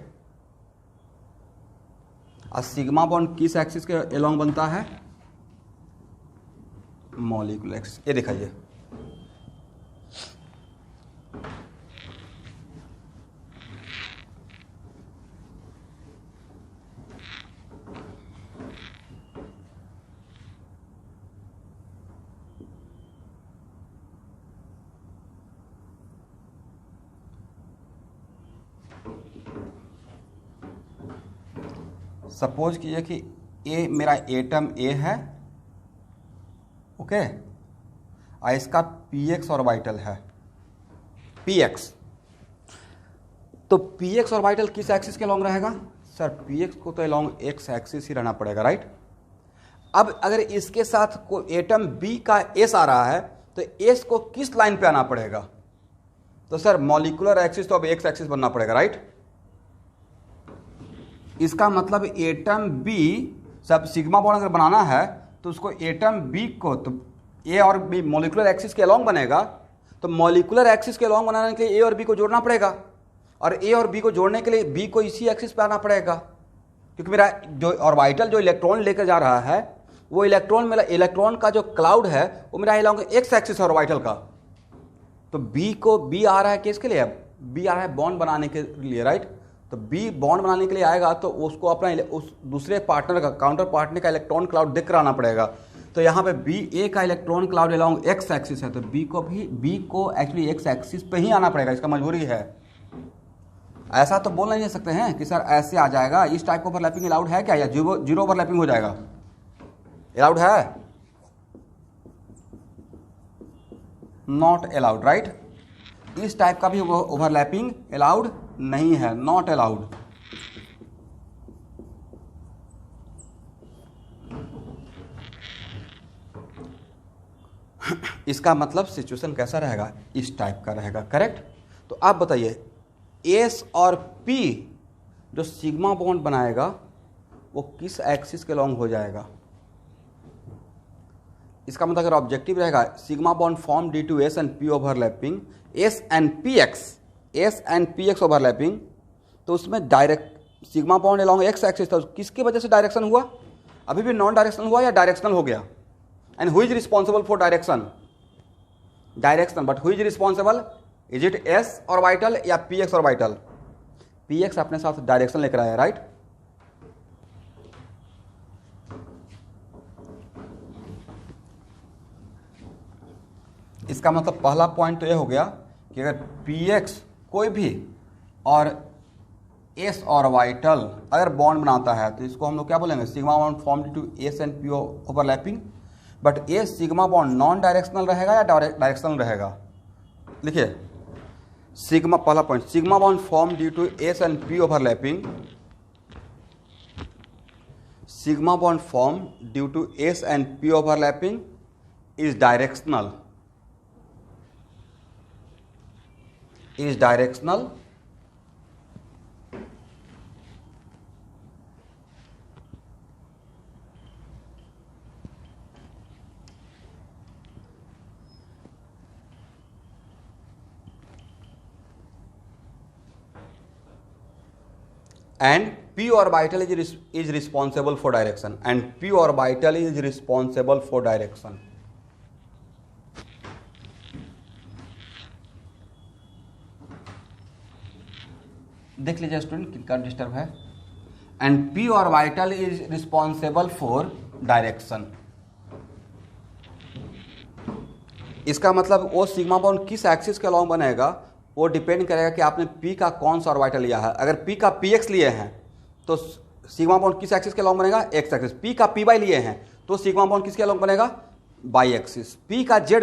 और सिग्मा बॉन्ड किस एक्सिस के अलोंग बनता है? Molecular axis. ये दिखाइए, सपोज कीजिए कि ए मेरा एटम ए है, ओके, और इसका पी एक्स ऑर्बिटल है, पी एक्स। तो पी एक्स ऑर्बिटल किस एक्सिस के लॉन्ग रहेगा? सर पी एक्स को तो लॉन्ग एक्स एक्सिस ही रहना पड़ेगा, राइट? अब अगर इसके साथ कोई एटम बी का एस आ रहा है तो एस को किस लाइन पे आना पड़ेगा? तो सर मॉलिक्यूलर एक्सिस तो अब एक्स एक्सिस बनना पड़ेगा, राइट? इसका मतलब एटम बी, सब सिग्मा बॉन्ड अगर बनाना है तो उसको एटम बी को, तो ए और बी मॉलिक्यूलर एक्सिस के अलॉन्ग बनेगा, तो मॉलिक्यूलर एक्सिस के अलॉन्ग बनाने के लिए ए और बी को जोड़ना पड़ेगा, और ए और बी को जोड़ने के लिए बी को इसी एक्सिस पे आना पड़ेगा, क्योंकि मेरा जो ऑर्बिटल जो इलेक्ट्रॉन लेकर जा रहा है वो इलेक्ट्रॉन का जो क्लाउड है वो मेरा अलॉन्ग एक्स एक्सिस है ऑर्बिटल का। तो बी आ रहा है किसके लिए? बी आ रहा है बॉन्ड बनाने के लिए, राइट? तो बी बॉन्ड बनाने के लिए आएगा तो उसको अपना उस दूसरे पार्टनर का, काउंटर पार्टनर का इलेक्ट्रॉन क्लाउड देख कर आना पड़ेगा। तो यहाँ पे बी ए का electron cloud along X axis है, तो बी को एक्चुअली एक्स एक्सिस पे ही आना पड़ेगा, इसका मजबूरी है। ऐसा तो बोल नहीं सकते हैं कि सर ऐसे आ जाएगा। इस टाइप का ओवरलैपिंग अलाउड है क्या, या जीरो ओवरलैपिंग हो जाएगा? अलाउड है? Not allowed, right? इस टाइप का भी ओवरलैपिंग अलाउड नहीं है, नॉट अलाउड। इसका मतलब सिचुएशन कैसा रहेगा? इस टाइप का रहेगा, करेक्ट? तो आप बताइए एस और पी जो सिग्मा बॉन्ड बनाएगा वो किस एक्सिस के लॉन्ग हो जाएगा? इसका मतलब अगर ऑब्जेक्टिव रहेगा sigma bond form due to S and P overlapping, S and P X overlapping, तो उसमें direct sigma bond along X axis था, किसकी वजह से डायरेक्शन हुआ? अभी भी नॉन डायरेक्शनल हुआ या डायरेक्शनल हो गया? And who is responsible for direction? Direction, but who is responsible? Is it s orbital या p x orbital? P x अपने साथ डायरेक्शन लेकर आया, राइट? इसका मतलब पहला पॉइंट तो यह हो गया कि अगर पी एक्स कोई भी और एस ऑर्बिटल अगर बॉन्ड बनाता है तो इसको हम लोग क्या बोलेंगे? Sigma bond form due to S and P overlapping. But a sigma bond non directional रहेगा या डायरेक्शनल रहेगा? लिखिए सिग्मा, पहला point, sigma bond form due to S and P overlapping, sigma bond form due to S and P overlapping is directional. is directional and p orbital is responsible for direction, and p orbital is responsible for direction. देख लीजिए student किनका disturb है, and p orbital is responsible for direction. इसका मतलब वो sigma bond किस axis के along बनेगा वो डिपेंड करेगा कि आपने p का कौन सा ऑर्बिटल लिया है। अगर p का px लिए हैं तो सिग्मा बॉन्ड किस एक्सिस के अलॉन्ग बनेगा, x एक्सिस। p का py लिए हैं तो सिग्मा बॉन्ड किसके अलॉन्ग बनेगा, y एक्सिस। p का z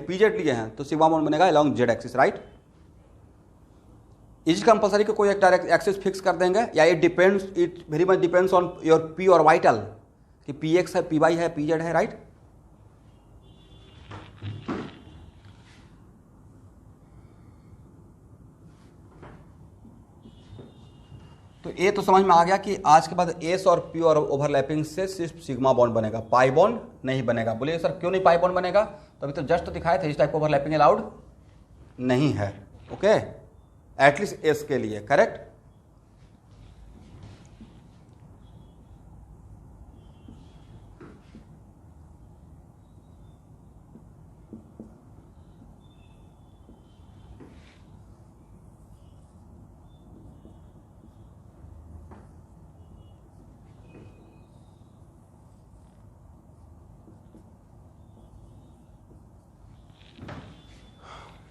pz लिए हैं तो सिग्मा बॉन्ड बनेगा along z axis, right. Is compulsory को कोई एक डायरेक्ट एक्सिस फिक्स कर देंगे, या it very much depends on your p orbital कि px है, py है, pz है, राइट। तो ये तो समझ में आ गया कि आज के बाद एस और पी और ओवरलैपिंग से सिर्फ सिग्मा बॉन्ड बनेगा, पाई बॉन्ड नहीं बनेगा। बोलिए सर क्यों नहीं पाई बॉन्ड बनेगा, तो अभी तो जस्ट दिखाए थे इस टाइप ओवरलैपिंग अलाउड नहीं है, ओके, एटलीस्ट एस के लिए, करेक्ट।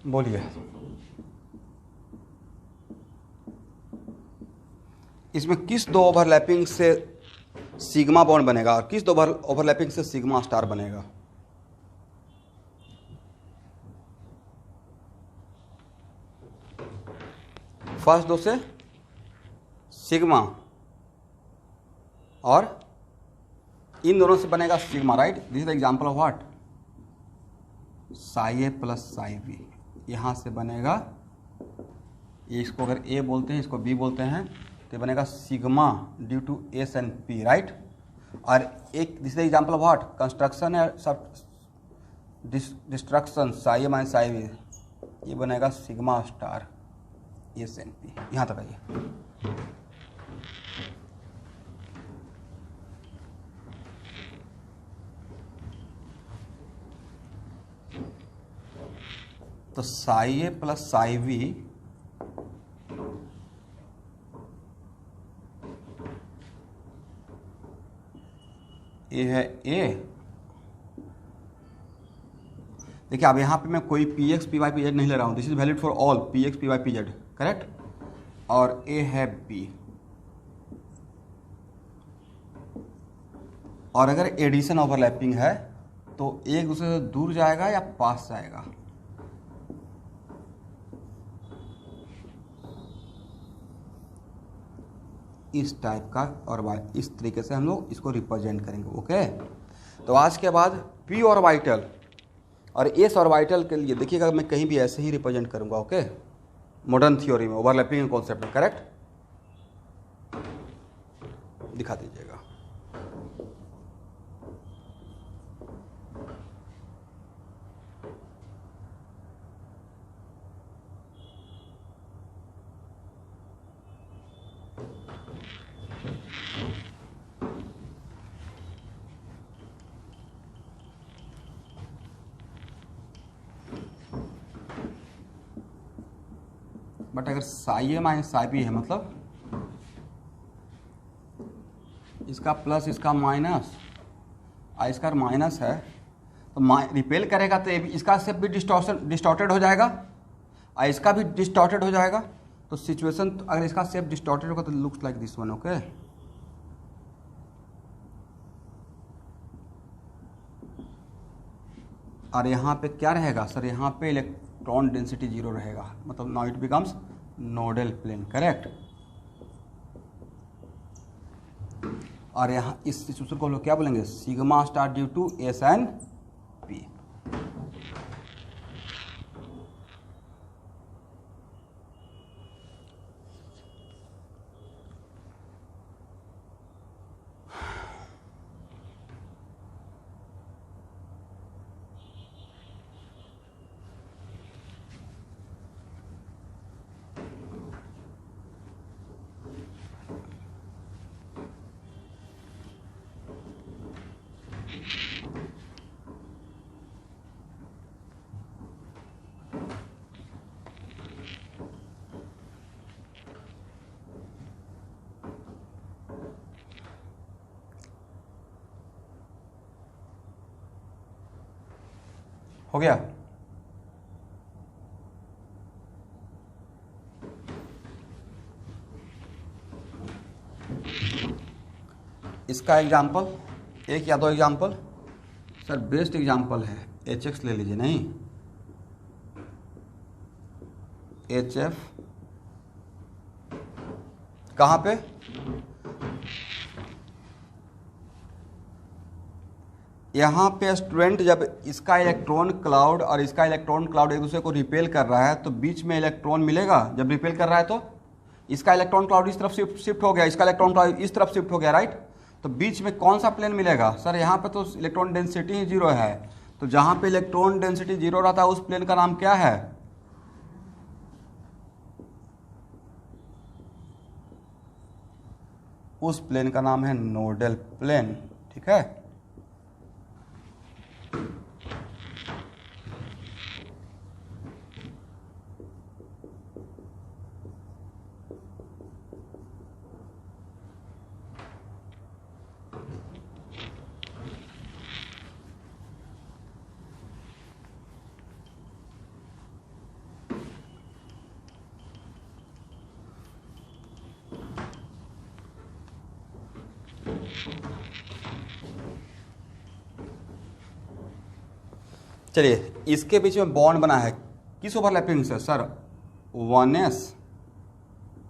बोलिए इसमें किस दो ओवरलैपिंग से सिग्मा बॉन्ड बनेगा और किस दो ओवरलैपिंग से सिग्मा स्टार बनेगा। फर्स्ट दो से सिग्मा और इन दोनों से बनेगा sigma, right. This is the example of what, psi A plus psi B. यहाँ से बनेगा, इसको अगर ए बोलते हैं इसको बी बोलते हैं, तो बनेगा sigma due to S and P, right. और एक this is example of what, construction है सब destruction, psi A minus psi B, ये बनेगा sigma star S and P. यहाँ तक आइए, तो psi A plus psi B ये है ए। देखिए अब यहाँ पे मैं कोई P X P Y P Z नहीं ले रहा हूँ, this is valid for all P X P Y P Z, correct. और ए है बी, और अगर एडिशन ओवरलैपिंग है तो एक दूसरे से दूर जाएगा या पास जाएगा। इस टाइप का और इस तरीके से हम लोग इसको रिप्रेजेंट करेंगे, ओके। तो आज के बाद पी ऑर्बिटल और एस ऑर्बिटल के लिए देखिएगा मैं कहीं भी ऐसे ही रिप्रेजेंट करूंगा, ओके, मॉडर्न थ्योरी में ओवरलैपिंग कॉन्सेप्ट में, करेक्ट। दिखा दीजिएगा, बट अगर Sai A minus psi B है मतलब इसका प्लस इसका माइनस और इसका माइनस है, तो रिपेल करेगा तो इसका शेप भी डिस्टॉर्टेड हो जाएगा और इसका भी डिस्टॉर्टेड हो जाएगा। तो सिचुएशन अगर इसका शेप डिस्टॉर्टेड होगा तो looks like this one, okay. और यहाँ पे क्या रहेगा सर, यहाँ पे इलेक्ट्रॉन डेंसिटी 0 रहेगा, मतलब now it becomes nodal plane, correct. और यहाँ इस सिचुएशन को हम लोग क्या बोलेंगे, sigma star due to S and P. हो गया। इसका एग्जाम्पल, एक या दो एग्जाम्पल। सर बेस्ट एग्जाम्पल है HX ले लीजिए, नहीं HF कहाँ पे, यहाँ पे स्टूडेंट जब इसका इलेक्ट्रॉन क्लाउड और इसका इलेक्ट्रॉन क्लाउड एक दूसरे को रिपेल कर रहा है तो बीच में इलेक्ट्रॉन मिलेगा। जब रिपेल कर रहा है तो इसका इलेक्ट्रॉन क्लाउड इस तरफ शिफ्ट हो गया, इसका इलेक्ट्रॉन क्लाउड इस तरफ शिफ्ट हो गया, राइट। तो बीच में कौन सा प्लेन मिलेगा सर, यहाँ पे तो इलेक्ट्रॉन डेंसिटी ही 0 है, तो जहाँ पे इलेक्ट्रॉन डेंसिटी 0 रहता है उस प्लेन का नाम क्या है, उस प्लेन का नाम है नोडल प्लेन, ठीक है। चलिए इसके बीच में बॉन्ड बना है, किस ओवरलैपिंग से सर, 1s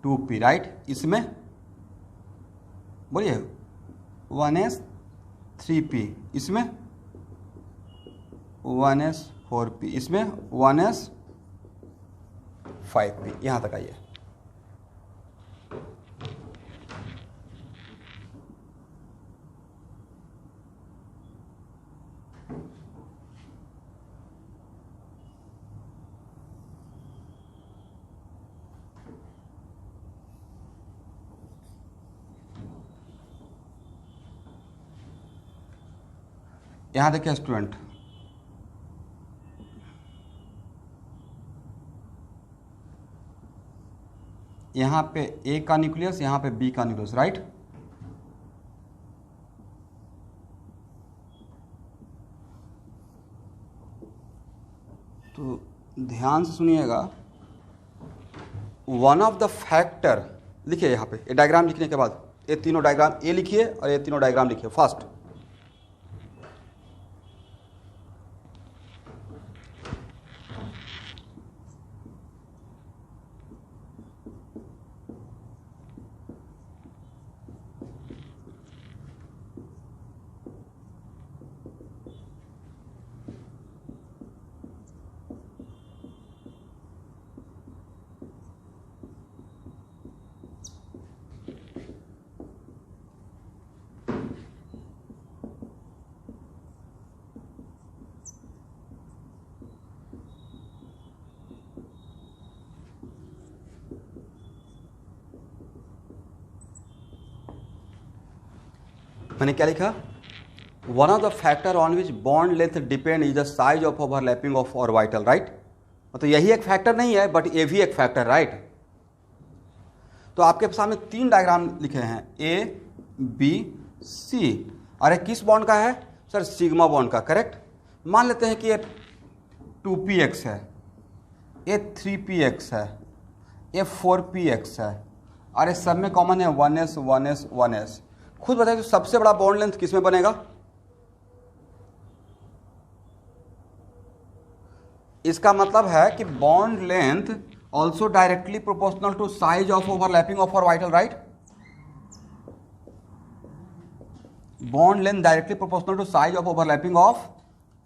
2p, राइट। इसमें बोलिए 1s 3p, इसमें 1s 4p, इसमें 1s 5p। यहाँ तक आइए। यहाँ देखिए स्टूडेंट, यहाँ पे A का न्यूक्लियस, यहाँ पे B का न्यूक्लियस, राइट। तो ध्यान से सुनिएगा, वन ऑफ द फैक्टर लिखिए यहाँ पे, ये डायग्राम लिखने के बाद ये तीनों डायग्राम ए लिखिए और ये तीनों डायग्राम लिखिए फर्स्ट। मैंने क्या लिखा, one of the factor on which bond length depend is the size of overlapping of orbital, right. मतलब यही एक फैक्टर नहीं है बट ये भी एक फैक्टर, राइट। तो आपके सामने तीन डायग्राम लिखे हैं A B C, और एक किस बॉन्ड का है सर, सिग्मा बॉन्ड का, करेक्ट। मान लेते हैं कि ये 2px है, ये 3px है, ये 4px है, और ये सब में कॉमन है 1s 1s 1s। खुद बताइए तो सबसे बड़ा बॉन्ड लेंथ किस में बनेगा, इसका मतलब है कि bond length also directly proportional to size of overlapping of orbital, right. Bond length directly proportional to size of overlapping of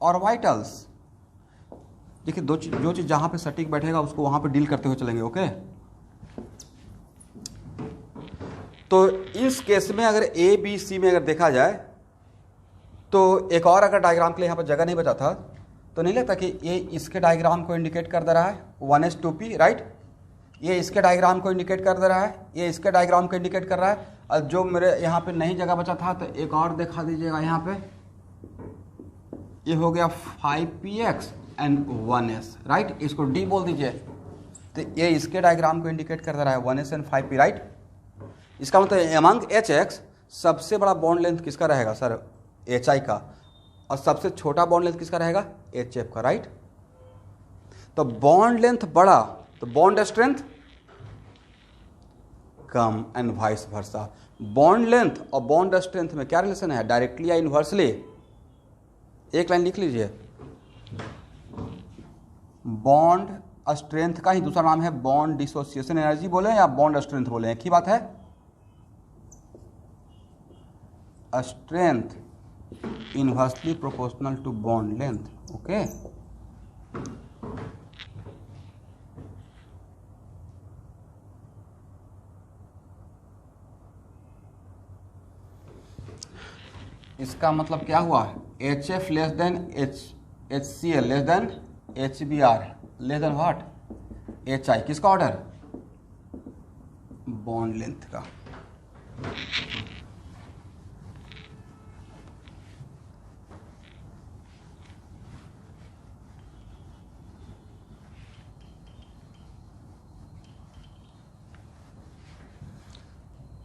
orbitals. देखिए जो चीज जहां पे सटीक बैठेगा उसको वहां पे डील करते हुए चलेंगे, ओके। तो इस केस में अगर A B C में अगर देखा जाए तो एक और अगर डायग्राम के लिए यहाँ पर जगह नहीं बचा था तो नहीं लगता कि ये इसके डायग्राम को इंडिकेट कर दे रहा है 1s 2p, राइट। ये इसके डायग्राम को इंडिकेट कर दे रहा है, ये इसके डायग्राम को इंडिकेट कर रहा है। और जो मेरे यहाँ पे नहीं जगह बचा था तो एक और दिखा दीजिएगा, यहाँ पे ये हो गया 5px एंड 1s, राइट। इसको D बोल दीजिए। तो ये इसके डायग्राम को इंडिकेट कर दे रहा है 1s एंड 5p, राइट। इसका मतलब अमंग HX सबसे बड़ा बॉन्ड लेंथ किसका रहेगा सर, HI का। और सबसे छोटा बॉन्ड लेंथ किसका रहेगा? HF का, राइट। तो बॉन्ड लेंथ बड़ा तो bond strength come and vice versa. Bond length और बॉन्ड स्ट्रेंथ में क्या रिलेशन है? डायरेक्टली या इनवर्सली? एक लाइन लिख लीजिए, बॉन्ड स्ट्रेंथ का ही दूसरा नाम है बॉन्ड डिसोसिएशन एनर्जी बोले या बॉन्ड स्ट्रेंथ बोले, एक ही बात है। Strength inversely proportional to bond length, okay. इसका मतलब क्या हुआ? HF less than HCl less than HBr less than what? HI। किसका ऑर्डर? बॉन्ड लेंथ का।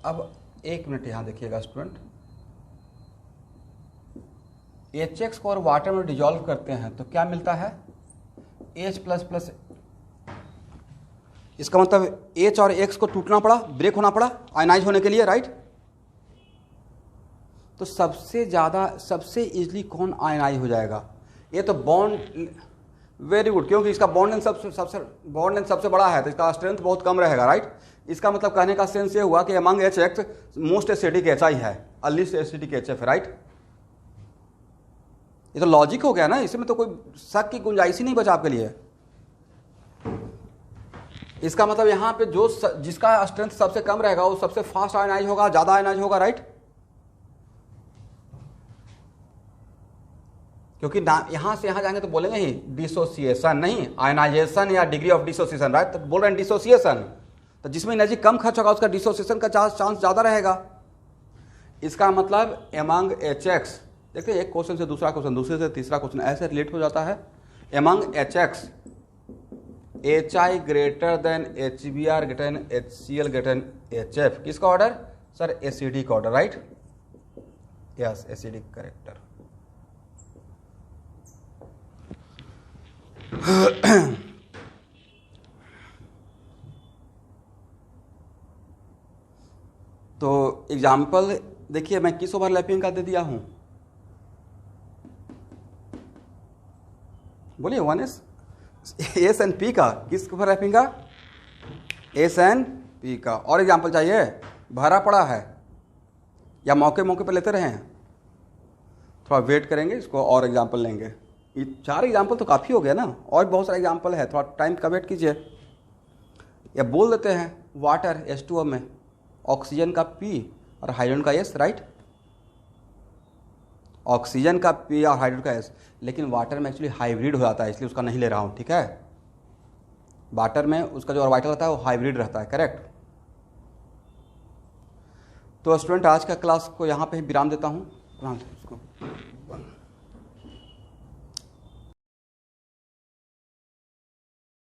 अब एक मिनट यहां देखिएगा स्टूडेंट, HX को और वाटर में डिजॉल्व करते हैं तो क्या मिलता है? H plus plus. इसका मतलब H और X को टूटना पड़ा, ब्रेक होना पड़ा आयनाइज होने के लिए, राइट। तो सबसे ज़्यादा सबसे इजीली कौन आयनाइज हो जाएगा? ये तो बॉन्ड, वेरी गुड, क्योंकि इसका बॉन्ड लेंथ सबसे बड़ा है तो इसका स्ट्रेंथ बहुत कम रहेगा, राइट। इसका मतलब कहने का सेंस ये हुआ कि among HX most acidic HI है और लीस्ट एसिडिक HF है, राइट। ये तो लॉजिक हो गया ना, इसमें तो कोई शक की गुंजाइश ही नहीं बचा आपके लिए। इसका मतलब यहाँ पे जो जिसका स्ट्रेंथ सबसे कम रहेगा वो सबसे फास्ट आयनाइज होगा, ज्यादा आयनाइज होगा, राइट। क्योंकि यहां से यहां जाएंगे तो बोलेंगे ही डिसोसिएशन, नहीं आयनाइजेशन या डिग्री ऑफ डिसोसिएशन, राइट। तो बोल रहे हैं डिसोसिएशन, तो जिसमें एनर्जी कम खर्च होगा उसका डिसोसिएशन का चांस ज्यादा रहेगा। इसका मतलब एमंग HX, देखिए एक क्वेश्चन से दूसरा क्वेश्चन, दूसरे से तीसरा क्वेश्चन ऐसे रिलेट हो जाता है। Among HX HI greater than HBr greater than HCl greater than HF, किसका order? Sir acidic order, right. Yes, acidic character. तो एग्जाम्पल देखिए, मैं किस ओवरलैपिंग का दे दिया हूं? बोलिए, 1s एस एंड पी का। किस ओवरलैपिंग का? एस एंड पी का। और एग्जाम्पल चाहिए? भरा पड़ा है या मौके मौके पर लेते रहें? थोड़ा वेट करेंगे, इसको और एग्जाम्पल लेंगे। ये 4 एग्जाम्पल तो काफ़ी हो गया ना, और बहुत सारे एग्जाम्पल है, थोड़ा टाइम का वेट कीजिए। या बोल देते हैं वाटर H2O में ऑक्सीजन का P और हाइड्रोजन का S, राइट। ऑक्सीजन का P और हाइड्रोजन का S, लेकिन वाटर में एक्चुअली हाइब्रिड हो जाता है, इसलिए उसका नहीं ले रहा हूँ, ठीक है। वाटर में उसका जो ऑर्बिटल रहता है वो हाइब्रिड रहता है, करेक्ट। तो स्टूडेंट आज का क्लास को यहाँ पे ही विराम देता हूँ।